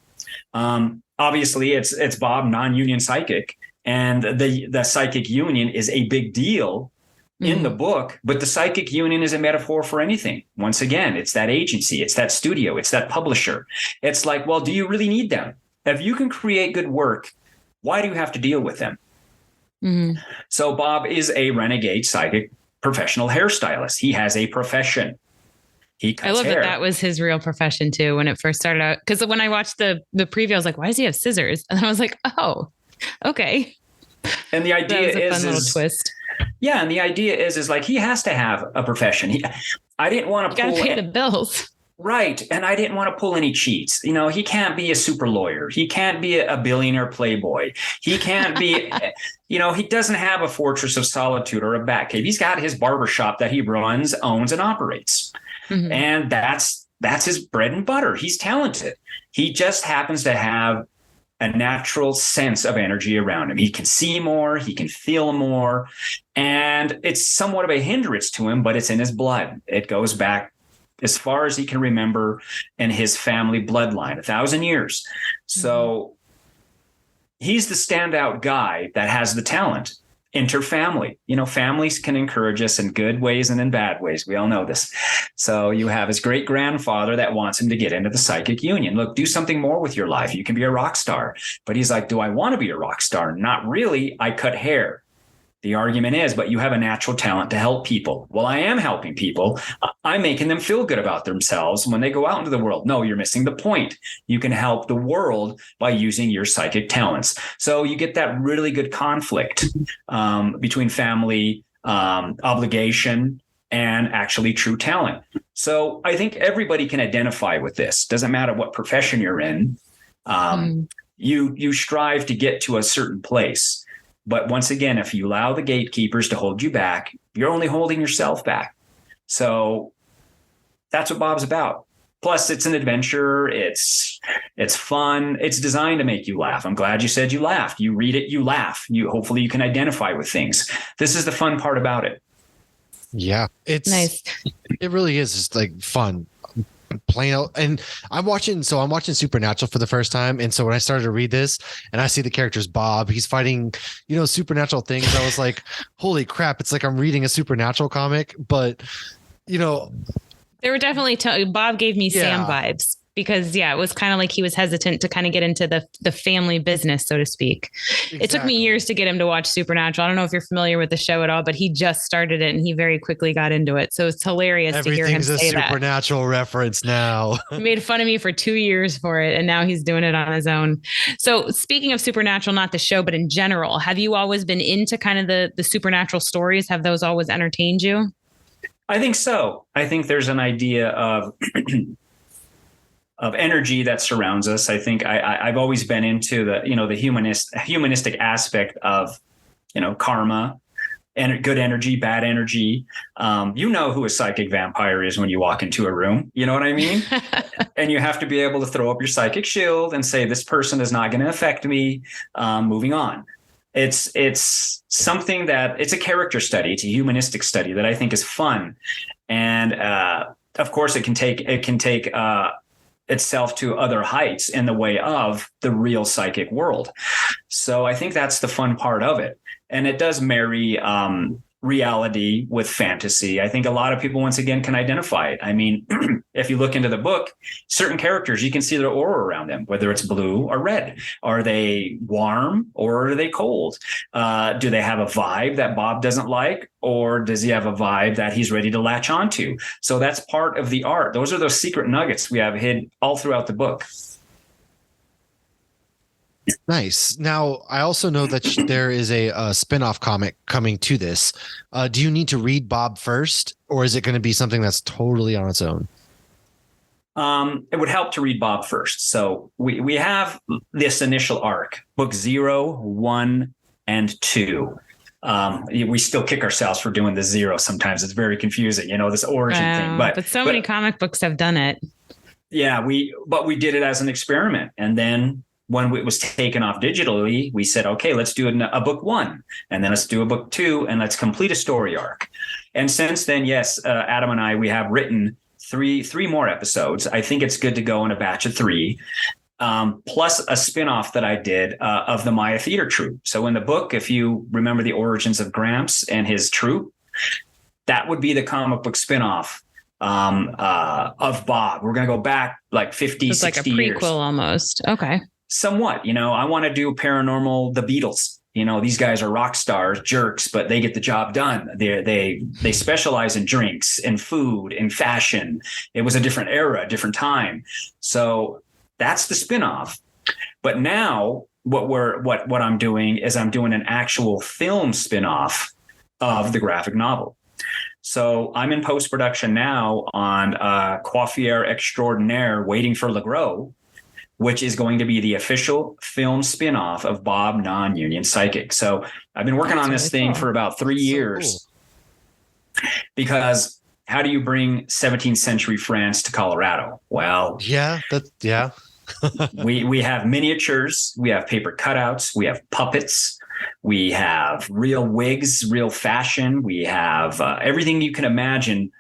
Obviously, it's Bob, non-union psychic, and the psychic union is a big deal in the book. But the psychic union is a metaphor for anything. Once again, it's that agency, it's that studio, it's that publisher. It's like, well, do you really need them? If you can create good work, why do you have to deal with them? Mm-hmm. So Bob is a renegade psychic professional hairstylist. He has a profession. I love that was his real profession too when it first started out. Because when I watched the preview, I was like, why does he have scissors? And I was like, oh, okay. And the idea is a fun little twist. Yeah, and the idea is like he has to have a profession. I didn't want to pull pay the bills. Right. And I didn't want to pull any cheats. He can't be a super lawyer. He can't be a billionaire playboy. He can't be, he doesn't have a fortress of solitude or a bat cave. He's got his barbershop that he runs, owns, and operates. Mm-hmm. And that's his bread and butter. He's talented. He just happens to have a natural sense of energy around him. He can see more, he can feel more, and it's somewhat of a hindrance to him, but it's in his blood. It goes back as far as he can remember in his family bloodline, 1,000 years. So he's the standout guy that has the talent. Interfamily, families can encourage us in good ways and in bad ways. We all know this. So you have his great grandfather that wants him to get into the psychic union. Look, do something more with your life. You can be a rock star. But he's like, do I want to be a rock star? Not really. I cut hair. The argument is, but you have a natural talent to help people. Well, I am helping people. I'm making them feel good about themselves when they go out into the world. No, you're missing the point. You can help the world by using your psychic talents. So you get that really good conflict between family obligation and actually true talent. So I think everybody can identify with this. Doesn't matter what profession you're in. You strive to get to a certain place. But once again, if you allow the gatekeepers to hold you back, you're only holding yourself back. So that's what Bob's about. Plus, it's an adventure. It's fun. It's designed to make you laugh. I'm glad you said you laughed. You read it, you laugh. Hopefully you can identify with things. This is the fun part about it. Yeah, it's nice. It really is just like fun. plain out. And I'm watching Supernatural for the first time. And so when I started to read this and I see the characters Bob, he's fighting, supernatural things. I was like, holy crap. It's like I'm reading a Supernatural comic, but They were definitely Bob gave me Sam vibes because it was kind of like he was hesitant to kind of get into the family business, so to speak. Exactly. It took me years to get him to watch Supernatural. I don't know if you're familiar with the show at all, but he just started it and he very quickly got into it. So it's hilarious to hear him say that. Everything's a Supernatural reference now. He made fun of me for 2 years for it, and now he's doing it on his own. So speaking of Supernatural, not the show, but in general, have you always been into kind of the supernatural stories? Have those always entertained you? I think so. I think there's an idea of of energy that surrounds us. I think I've always been into the humanistic aspect of karma and good energy, bad energy. Who a psychic vampire is when you walk into a room. You know what I mean? And you have to be able to throw up your psychic shield and say, this person is not going to affect me. Moving on. It's something that it's a character study. It's a humanistic study that I think is fun. And of course, it can take itself to other heights in the way of the real psychic world. So I think that's the fun part of it. And it does marry reality with fantasy. I think a lot of people, once again, can identify it. I mean, if you look into the book, certain characters, you can see their aura around them, whether it's blue or red. Are they warm or are they cold? Do they have a vibe that Bob doesn't like, or does he have a vibe that he's ready to latch onto? So that's part of the art. Those are those secret nuggets we have hid all throughout the book. Nice. Now, I also know that there is a spin-off comic coming to this. Do you need to read Bob first, or is it going to be something that's totally on its own? It would help to read Bob first. So we have this initial arc, book 0, 1, and 2. We still kick ourselves for doing the 0 sometimes. It's very confusing, this origin thing. But many comic books have done it. Yeah, we did it as an experiment. And then when it was taken off digitally, we said, okay, let's do a book 1, and then let's do a book 2, and let's complete a story arc. And since then, yes, Adam and I, we have written three more episodes. I think it's good to go in a batch of 3, plus a spinoff that I did of the Maya Theater Troupe. So in the book, if you remember the origins of Gramps and his troupe, that would be the comic book spinoff of Bob. We're going to go back like 50, it's 60 like a prequel years. Almost. Okay. Somewhat, I want to do paranormal, the Beatles. These guys are rock stars, jerks, but they get the job done. They specialize in drinks and food and fashion. It was a different era, a different time. So that's the spinoff. But now what I'm doing is I'm doing an actual film spinoff of the graphic novel. So I'm in post-production now on Coiffier Extraordinaire, Waiting for Legros, which is going to be the official film spinoff of Bob Non-Union Psychic. So I've been working on this thing for about 3 years. Cool. Because how do you bring 17th century France to Colorado? Well, we have miniatures, we have paper cutouts, we have puppets, we have real wigs, real fashion, we have everything you can imagine,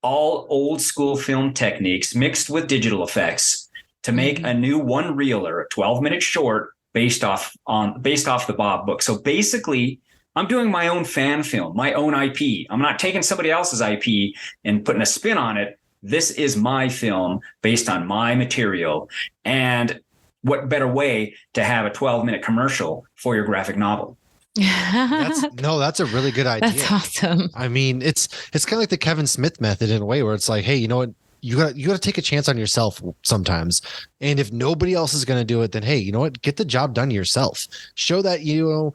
all old school film techniques mixed with digital effects to make a new one-reeler, 12-minute short based off the Bob book. So basically, I'm doing my own fan film, my own IP. I'm not taking somebody else's IP and putting a spin on it. This is my film based on my material. And what better way to have a 12-minute commercial for your graphic novel? That's a really good idea. That's awesome. I mean, it's kind of like the Kevin Smith method in a way where it's like, hey, you know what? You got to take a chance on yourself sometimes. And if nobody else is going to do it, then, hey, you know what? Get the job done yourself. Show that, you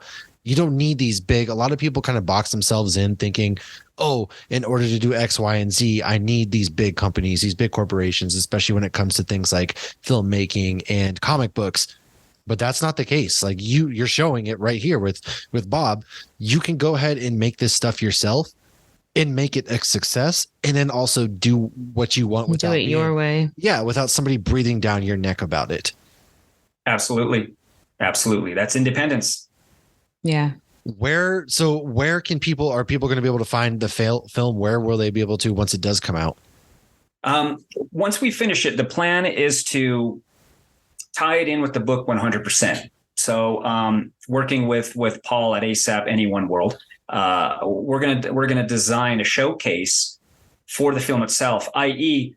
don't need these big, a lot of people kind of box themselves in thinking, oh, in order to do X, Y, and Z, I need these big companies, these big corporations, especially when it comes to things like filmmaking and comic books. But that's not the case. Like you're showing it right here with Bob. You can go ahead and make this stuff yourself and make it a success, and then also do what you want without your way. Yeah, without somebody breathing down your neck about it. Absolutely. That's independence. Yeah. Where can people are people going to be able to find the film? Where will they be able to once it does come out? Once we finish it, the plan is to tie it in with the book 100%. So working with Paul at ASAP Anyone World, we're gonna design a showcase for the film itself, i.e.,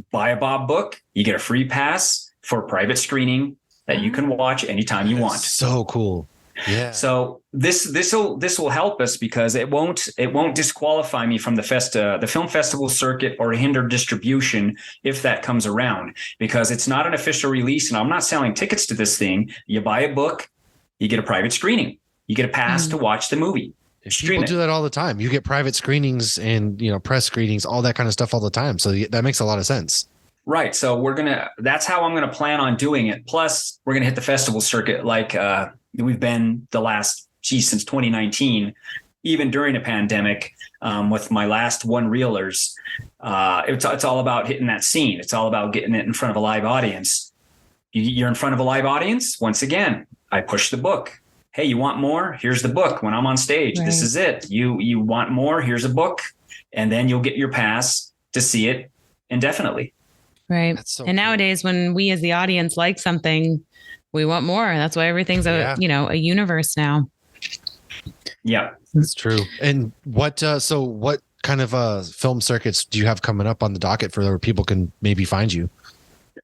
buy a Bob book, you get a free pass for a private screening that you can watch anytime you want. So cool. Yeah. So this will help us because it won't disqualify me from the film festival circuit or hinder distribution if that comes around, because it's not an official release and I'm not selling tickets to this thing. You buy a book, you get a private screening, you get a pass to watch the movie. People do that all the time. You get private screenings and press screenings, all that kind of stuff all the time. So that makes a lot of sense. Right. So that's how I'm going to plan on doing it. Plus we're going to hit the festival circuit like we've been the last, since 2019, even during a pandemic, with my last one reelers. It's all about hitting that scene. It's all about getting it in front of a live audience. You're in front of a live audience. Once again, I push the book. Hey, you want more? Here's the book. When I'm on stage, right. This is it. You want more? Here's a book. And then you'll get your pass to see it indefinitely. Right. So and cool. Nowadays, when we as the audience like something, we want more. That's why everything's a universe now. Yeah, that's true. And what kind of film circuits do you have coming up on the docket for where people can maybe find you?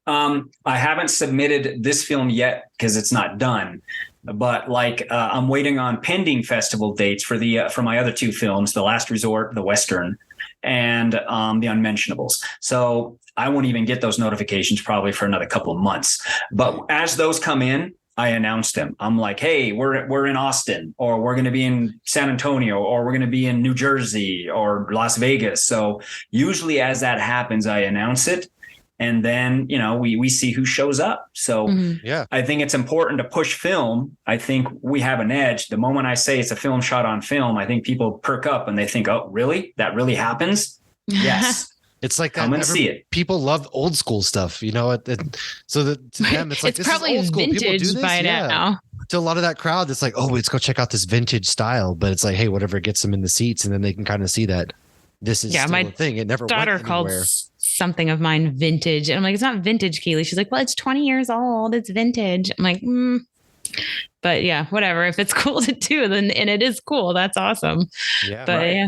I haven't submitted this film yet because it's not done. But I'm waiting on pending festival dates for my other two films, The Last Resort, the Western, and The Unmentionables. So I won't even get those notifications probably for another couple of months. But as those come in, I announce them. I'm like, hey, we're in Austin, or we're going to be in San Antonio, or we're going to be in New Jersey or Las Vegas. So usually as that happens, I announce it. And then, we see who shows up. So I think it's important to push film. I think we have an edge. The moment I say it's a film shot on film, I think people perk up and they think, oh, really? That really happens? Yes. It's like that. Come and see it. People love old school stuff, so that to them, it's like, it's probably old school. Vintage people do this by now. To a lot of that crowd, it's like, oh, let's go check out this vintage style. But it's like, hey, whatever gets them in the seats, and then they can kind of see that this is still a thing. It never daughter went anywhere. Called something of mine vintage, and I'm like, it's not vintage, Keely. She's like, well, it's 20 years old, it's vintage. I'm like, but yeah, whatever. If it's cool to do, then and it is cool, that's awesome. Yeah, but right. Yeah.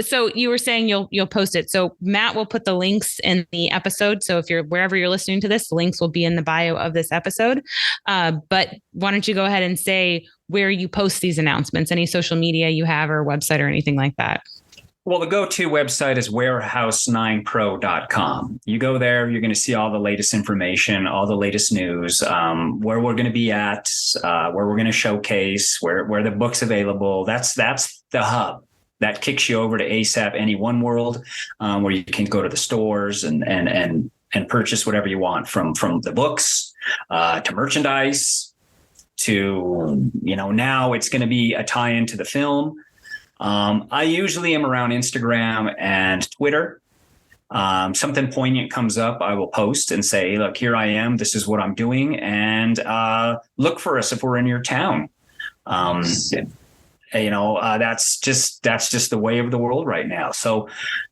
So you were saying you'll post it. So Matt will put the links in the episode. So if you're wherever you're listening to this, the links will be in the bio of this episode. But why don't you go ahead and say where you post these announcements, any social media you have or website or anything like that? Well, the go-to website is warehouse9pro.com. You go there, you're going to see all the latest information, all the latest news, where we're going to be at, where we're going to showcase, where the book's available. That's the hub that kicks you over to ASAP Anyone World, where you can go to the stores and purchase whatever you want, from the books to merchandise to, now it's going to be a tie-in to the film. I usually am around Instagram and Twitter. Something poignant comes up, I will post and say, look, here I am. This is what I'm doing. And look for us if we're in your town. That's just the way of the world right now. So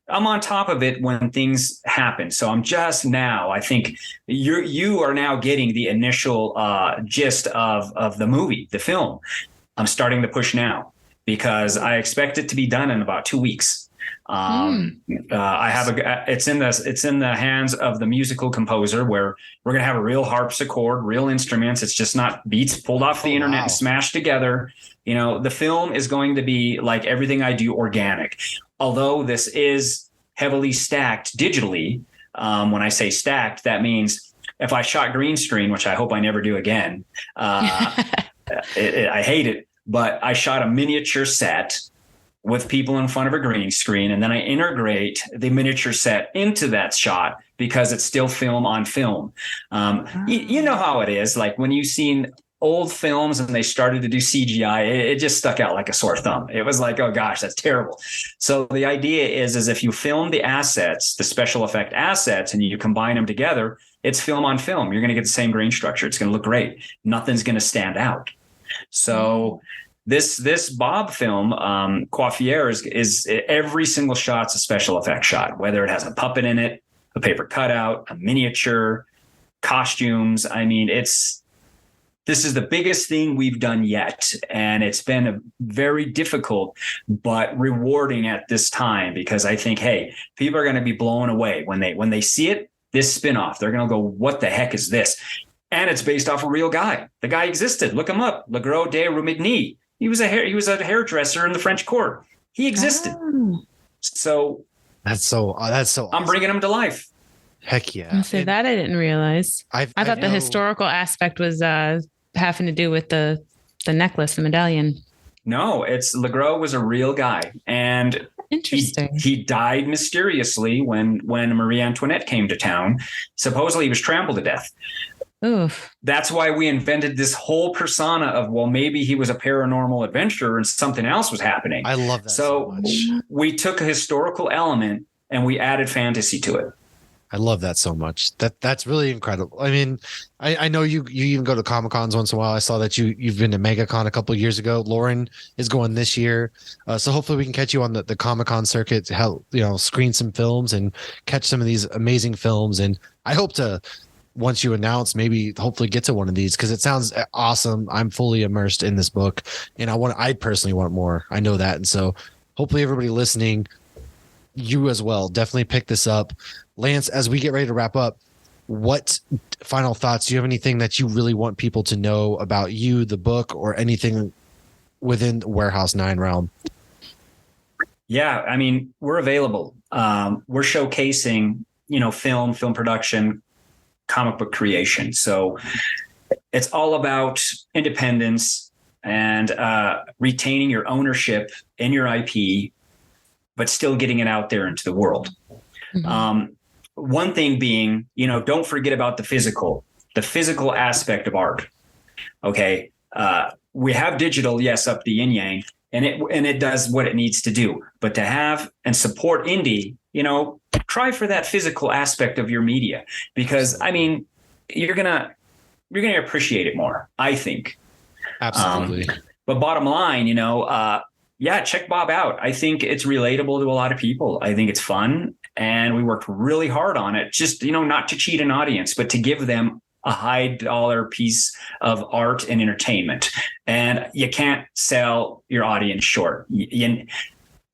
I'm on top of it when things happen. So I'm just now, I think you are now getting the initial gist of the movie, the film. I'm starting to push now, because I expect it to be done in about 2 weeks. I have it's in the hands of the musical composer, where we're going to have a real harpsichord, real instruments. It's just not beats pulled off the internet and smashed together. The film is going to be like everything I do, organic. Although this is heavily stacked digitally. When I say stacked, that means if I shot green screen, which I hope I never do again, I hate it. But I shot a miniature set with people in front of a green screen, and then I integrate the miniature set into that shot because it's still film on film. You know how it is. Like when you've seen old films and they started to do CGI, it just stuck out like a sore thumb. It was like, oh gosh, that's terrible. So the idea is if you film the assets, the special effect assets, and you combine them together, it's film on film. You're going to get the same grain structure. It's going to look great. Nothing's going to stand out. So This Bob film, Coiffier, is every single shot's a special effect shot, whether it has a puppet in it, a paper cutout, a miniature, costumes. I mean, this is the biggest thing we've done yet. And it's been very difficult, but rewarding at this time, because I think, hey, people are going to be blown away when they see it, this spinoff. They're going to go, what the heck is this? And it's based off a real guy. The guy existed. Look him up. Le Gros de Rumigny. He was a hairdresser in the French court. He existed. Oh. So that's awesome. I'm bringing him to life. Heck yeah. So that I didn't realize. I thought the historical aspect was having to do with the necklace, the medallion. No, Le Gros was a real guy. And interesting. He died mysteriously when Marie Antoinette came to town. Supposedly he was trampled to death. Oof. That's why we invented this whole persona of, well, maybe he was a paranormal adventurer and something else was happening. I love that so much. We took a historical element and we added fantasy to it. I love that so much. That's really incredible. I mean, I know you even go to Comic Cons once in a while. I saw that you've been to MegaCon a couple of years ago. Lauren is going this year, so hopefully we can catch you on the Comic Con circuit to help screen some films and catch some of these amazing films. And I hope to, once you announce, maybe hopefully get to one of these, because it sounds awesome. I'm fully immersed in this book, and I personally want more. I know that, and so hopefully everybody listening, you as well, definitely pick this up. Lance, as we get ready to wrap up, what final thoughts? Do you have anything that you really want people to know about you, the book, or anything within the Warehouse 9 realm? Yeah, I mean, we're available. We're showcasing, film production, comic book creation. So it's all about independence and retaining your ownership in your IP, but still getting it out there into the world. Mm-hmm. One thing being, don't forget about the physical aspect of art. Okay. We have digital, yes, up the yin yang, and it does what it needs to do, but to have and support indie, try for that physical aspect of your media, because I mean, you're going to appreciate it more, I think. Absolutely. But bottom line, check Bob out. I think it's relatable to a lot of people. I think it's fun. And we worked really hard on it, just, not to cheat an audience, but to give them a high dollar piece of art and entertainment. And you can't sell your audience short.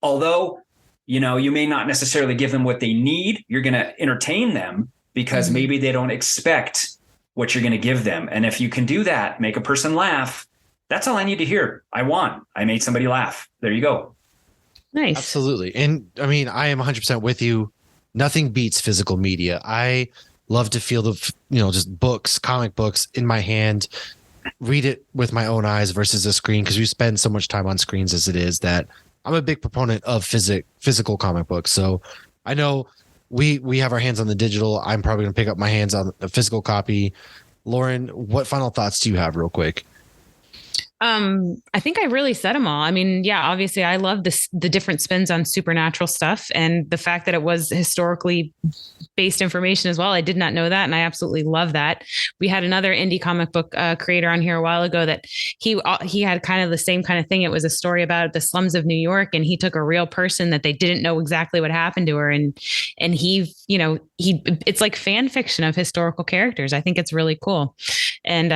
Although, you may not necessarily give them what they need, you're going to entertain them because maybe they don't expect what you're going to give them. And if you can do that, make a person laugh, that's all I need to hear. I made somebody laugh. There you go. Nice. Absolutely. And I mean, I am 100% with you. Nothing beats physical media. I love to feel just books, comic books in my hand, read it with my own eyes versus a screen, because we spend so much time on screens as it is, that I'm a big proponent of physical comic books. So I know we have our hands on the digital. I'm probably going to pick up my hands on a physical copy. Lauren, what final thoughts do you have real quick? I think I really said them all. I mean, yeah, obviously I love the different spins on supernatural stuff, and the fact that it was historically based information as well. I did not know that, and I absolutely love that. We had another indie comic book creator on here a while ago that he had kind of the same kind of thing. It was a story about the slums of New York, and he took a real person that they didn't know exactly what happened to her, and he it's like fan fiction of historical characters. I think it's really cool, and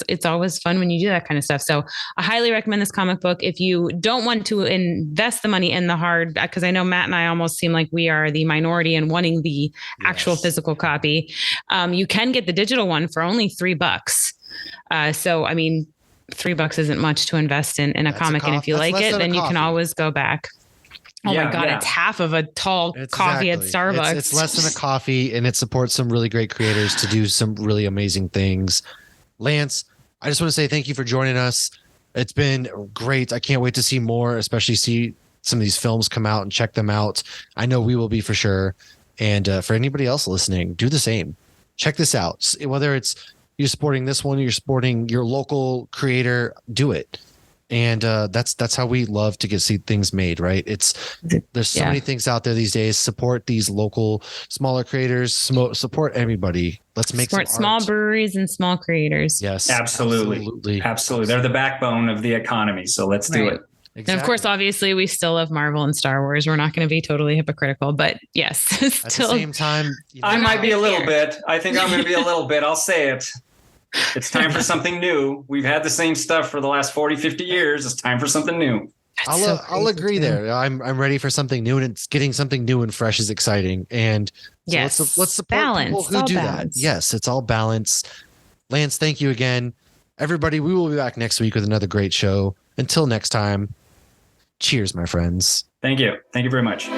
it's always fun when you do that kind of stuff. So I highly recommend this comic book. If you don't want to invest the money in the hard, because I know Matt and I almost seem like we are the minority in wanting the actual physical copy, you can get the digital one for only $3. So, I mean, $3 isn't much to invest in a comic. And if you like it, then you can always go back. Oh my God, it's half of a tall coffee at Starbucks. It's less than a coffee, and it supports some really great creators to do some really amazing things. Lance, I just want to say thank you for joining us. It's been great. I can't wait to see more, especially see some of these films come out and check them out. I know we will be for sure. And for anybody else listening, do the same. Check this out. Whether it's you're supporting this one, you're supporting your local creator, do it. And that's how we love to see things made, right? There's so many things out there these days. Support these local smaller creators. Support everybody. Let's make support small breweries and small creators. Yes, absolutely. They're the backbone of the economy. So let's do it. Exactly. And of course, obviously, we still love Marvel and Star Wars. We're not going to be totally hypocritical, but yes, still. At the same time, I might be a little bit. I think I'm going to be a little bit. I'll say it. It's time for something new. We've had the same stuff for the last 40, 50 years. It's time for something new. I'll agree there. I'm ready for something new, and it's getting something new and fresh is exciting. And so let's support balance. people who do that. Yes, it's all balance. Lance, thank you again. Everybody, we will be back next week with another great show. Until next time, cheers, my friends. Thank you. Thank you very much.